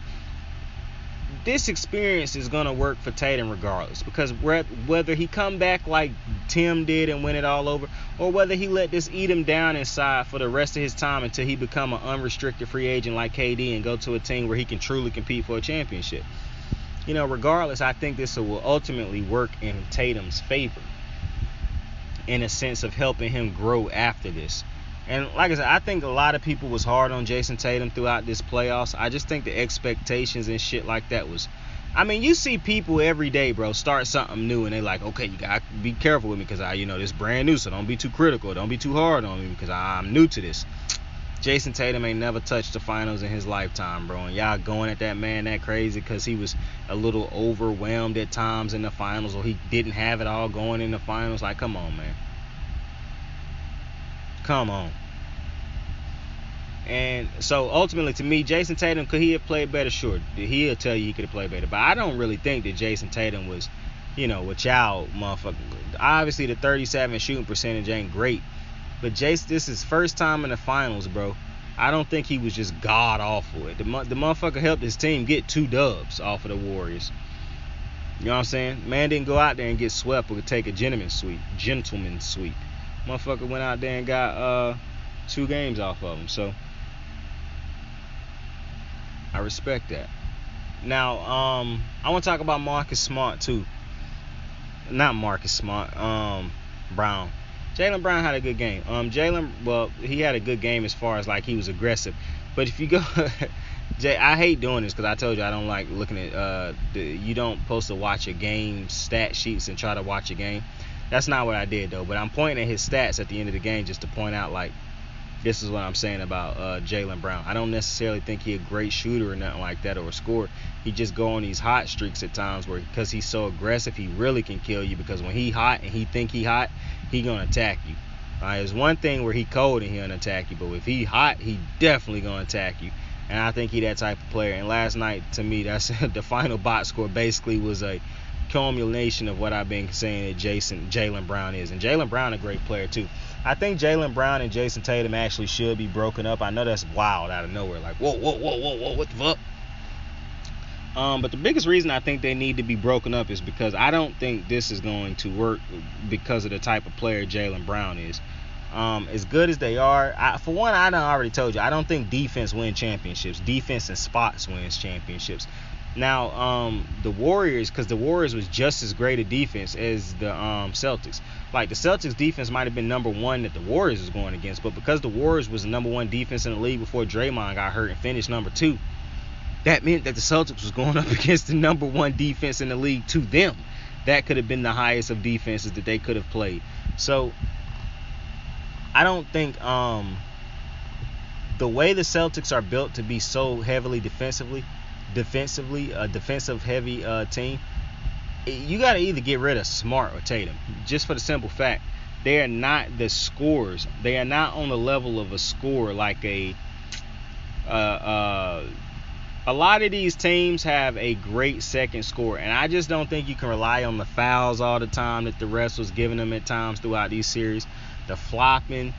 this experience is gonna work for Tatum regardless, because whether he come back like Tim did and win it all over, or whether he let this eat him down inside for the rest of his time until he become an unrestricted free agent like KD and go to a team where he can truly compete for a championship. Regardless, I think this will ultimately work in Tatum's favor in a sense of helping him grow after this. And like I said, I think a lot of people was hard on Jason Tatum throughout this playoffs. I just think the expectations and shit like that was, you see people every day, bro, start something new and they like, okay, you gotta be careful with me because this brand new, so don't be too critical, don't be too hard on me because I'm new to this. Jason Tatum ain't never touched the finals in his lifetime, bro, and y'all going at that man that crazy because he was a little overwhelmed at times in the finals, or he didn't have it all going in the finals. Like, come on, man. Come on. And so ultimately, to me, Jason Tatum, could he have played better? Sure, he'll tell you he could have played better, but I don't really think that Jason Tatum was, with y'all motherfucker. Obviously, the 37 shooting percentage ain't great, but this is his first time in the finals, bro. I don't think he was just god awful. The motherfucker helped his team get 2 dubs off of the Warriors. You know what I'm saying? Man didn't go out there and get swept or take a gentleman's sweep. Motherfucker went out there and got 2 games off of him. So I respect that. Now, I want to talk about Marcus Smart too. Not Marcus Smart. Brown. Jaylen Brown had a good game. He had a good game as far as like he was aggressive. But if you go, I hate doing this because I told you I don't like looking at you don't supposed to watch a game stat sheets and try to watch a game. That's not what I did though. But I'm pointing at his stats at the end of the game just to point out like this is what I'm saying about Jaylen Brown. I don't necessarily think he's a great shooter or nothing like that or a scorer. He just go on these hot streaks at times where because he's so aggressive he really can kill you because when he hot and he think he hot, he gonna attack you. There's one thing where he cold and he gonna attack you, but if he hot, he definitely gonna attack you. And I think he that type of player. And last night, to me, that's the final box score basically was a culmination of what I've been saying that Jaylen Brown is. And Jaylen Brown a great player too. I think Jaylen Brown and Jason Tatum actually should be broken up. I know that's wild out of nowhere. Like, whoa, what the fuck? But the biggest reason I think they need to be broken up is because I don't think this is going to work because of the type of player Jaylen Brown is. As good as they are, for one, I done already told you, I don't think defense wins championships. Defense and spots wins championships. Now, the Warriors, because the Warriors was just as great a defense as the Celtics. Like, the Celtics defense might have been number 1 that the Warriors was going against, but because the Warriors was the number 1 defense in the league before Draymond got hurt and finished number 2, that meant that the Celtics was going up against the number 1 defense in the league to them. That could have been the highest of defenses that they could have played. So, I don't think the way the Celtics are built to be so heavily defensively, a defensive heavy team, you got to either get rid of Smart or Tatum, just for the simple fact they are not the scorers. They are not on the level of a scorer like a lot of these teams have a great second scorer, and I just don't think you can rely on the fouls all the time that the refs was giving them at times throughout these series, the flopping,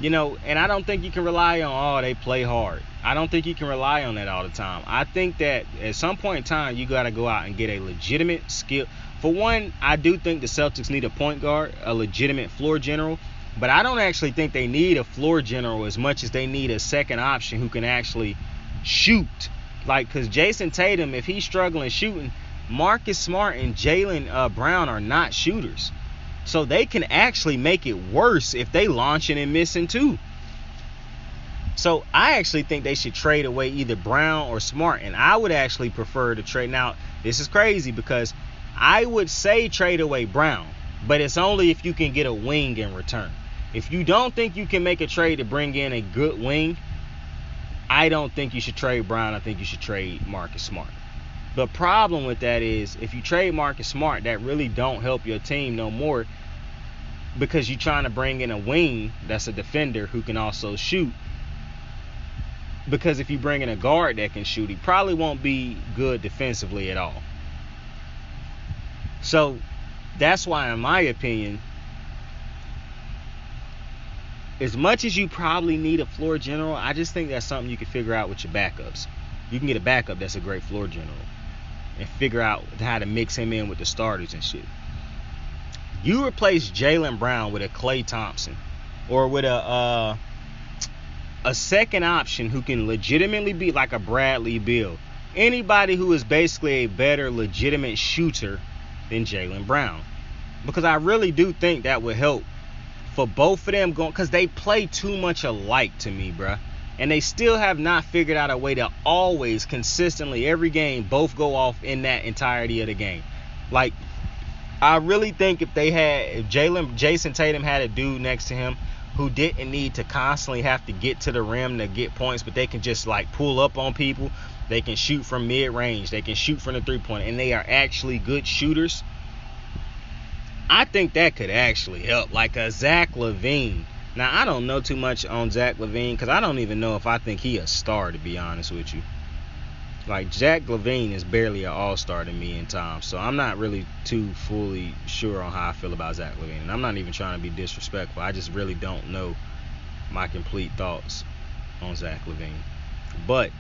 and I don't think you can rely on, they play hard. I don't think you can rely on that all the time. I think that at some point in time, you got to go out and get a legitimate skill. For one, I do think the Celtics need a point guard, a legitimate floor general, but I don't actually think they need a floor general as much as they need a second option who can actually shoot. Like, because Jason Tatum, if he's struggling shooting, Marcus Smart and Jaylen Brown are not shooters. So they can actually make it worse if they launching and missing too. So I actually think they should trade away either Brown or Smart. And I would actually prefer to trade. Now, this is crazy because I would say trade away Brown. But it's only if you can get a wing in return. If you don't think you can make a trade to bring in a good wing, I don't think you should trade Brown. I think you should trade Marcus Smart. The problem with that is if you trade Marcus Smart, that really don't help your team no more because you're trying to bring in a wing that's a defender who can also shoot. Because if you bring in a guard that can shoot, he probably won't be good defensively at all. So that's why, in my opinion, as much as you probably need a floor general, I just think that's something you can figure out with your backups. You can get a backup that's a great floor general and figure out how to mix him in with the starters and shit. You replace Jaylen Brown with a Klay Thompson or with a second option who can legitimately be like a Bradley Beal. Anybody who is basically a better legitimate shooter than Jaylen Brown. Because I really do think that would help for both of them going, because they play too much alike to me, bruh. And they still have not figured out a way to always, consistently, every game, both go off in that entirety of the game. Like, I really think if Jason Tatum had a dude next to him who didn't need to constantly have to get to the rim to get points, but they can just like pull up on people. They can shoot from mid-range. They can shoot from the three-point, and they are actually good shooters. I think that could actually help, like a Zach LaVine. Now, I don't know too much on Zach LaVine because I don't even know if I think he a star, to be honest with you. Like, Zach LaVine is barely an all-star to me in time, so I'm not really too fully sure on how I feel about Zach LaVine. And I'm not even trying to be disrespectful. I just really don't know my complete thoughts on Zach LaVine. But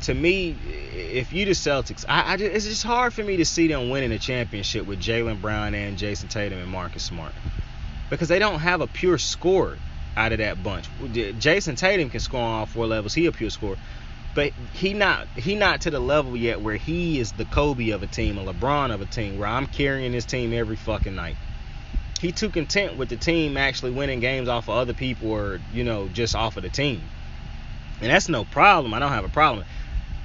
to me, if you the Celtics, it's just hard for me to see them winning a championship with Jaylen Brown and Jason Tatum and Marcus Smart. Because they don't have a pure scorer out of that bunch. Jason Tatum can score on all four levels. He a pure scorer. But he not to the level yet where he is the Kobe of a team, a LeBron of a team, where I'm carrying this team every fucking night. He too content with the team actually winning games off of other people or, just off of the team. And that's no problem. I don't have a problem.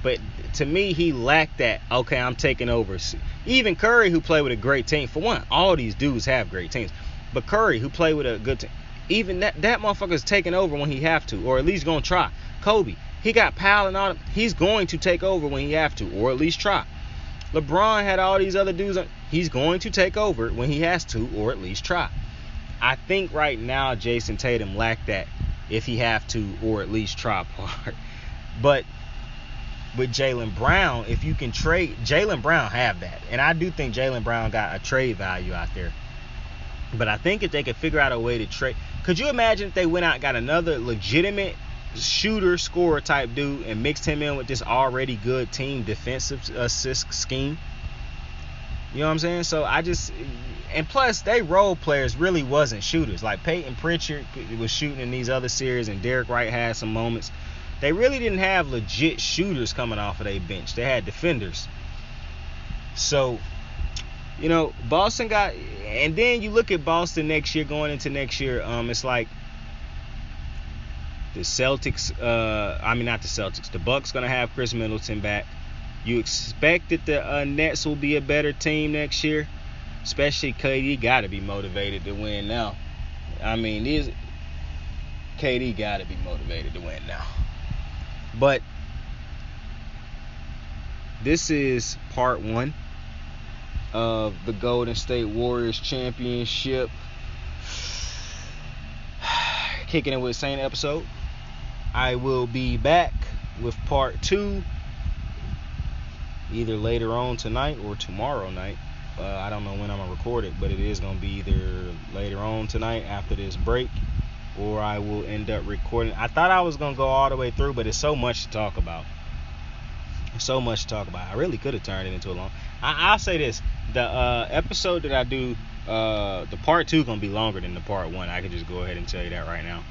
But to me, he lacked that, okay, I'm taking over. Even Curry, who played with a great team. For one, all these dudes have great teams. But Curry, who played with a good team, even that motherfucker's taking over when he have to, or at least going to try. Kobe, he got Powell and all. He's going to take over when he have to, or at least try. LeBron had all these other dudes. He's going to take over when he has to, or at least try. I think right now Jason Tatum lacked that if he have to, or at least try part. But with Jaylen Brown, if you can trade, Jaylen Brown have that. And I do think Jaylen Brown got a trade value out there. But I think if they could figure out a way to trade, could you imagine if they went out and got another legitimate shooter, scorer type dude and mixed him in with this already good team defensive assist scheme? You know what I'm saying? So and plus they role players really wasn't shooters. Like Peyton Pritchard was shooting in these other series and Derek Wright had some moments. They really didn't have legit shooters coming off of their bench. They had defenders. So, Boston got, and then you look at Boston next year, going into next year, it's like the Celtics, not the Celtics, the Bucks going to have Chris Middleton back. You expect that the Nets will be a better team next year, especially KD got to be motivated to win now. KD got to be motivated to win now. But this is part 1 of the Golden State Warriors championship Kicking It With Saint episode. I will be back with part 2 either later on tonight or tomorrow night. I don't know when I'm gonna record it, but it is gonna be either later on tonight after this break, or I will end up recording. I thought I was gonna go all the way through, but it's so much to talk about. I really could have turned it into a long. I'll say this: the episode that I do, the part 2 gonna be longer than the part 1. I can just go ahead and tell you that right now.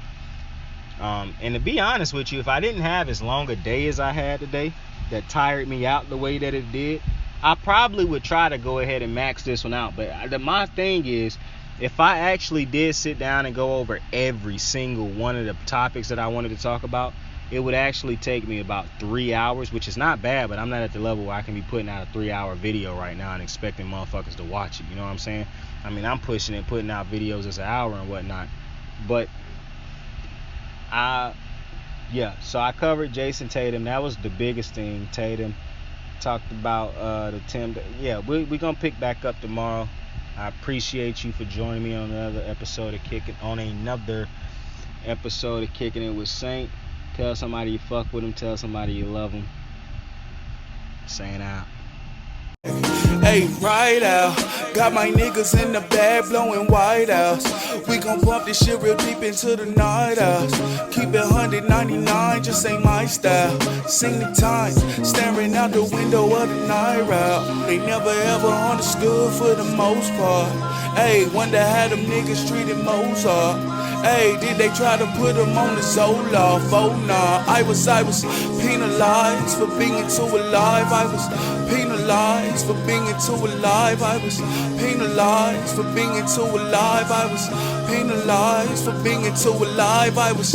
And to be honest with you, if I didn't have as long a day as I had today, that tired me out the way that it did, I probably would try to go ahead and max this one out. But my thing is, if I actually did sit down and go over every single one of the topics that I wanted to talk about, it would actually take me about 3 hours, which is not bad, but I'm not at the level where I can be putting out a 3-hour video right now and expecting motherfuckers to watch it. You know what I'm saying? I mean, I'm pushing it, putting out videos as an hour and whatnot. But so I covered Jason Tatum. That was the biggest thing. Tatum talked about the Tim. Yeah, we're gonna pick back up tomorrow. I appreciate you for joining me on another episode of Kickin. Kicking It with Saint. Tell somebody you fuck with them. Tell somebody you love them. Saying out. Hey, right out. Got my niggas in the bag blowing white outs. We gon' bump this shit real deep into the night house. Keep it 199, just ain't my style. Sing the time, staring out the window of the night route. They never ever understood for the most part. Hey, wonder how them niggas treated Mozart. Hey, did they try to put him on the Zola? Oh nah, I was penalized for being too alive. I was penalized for being too alive. I was penalized for being too alive. I was penalized for being too alive. I was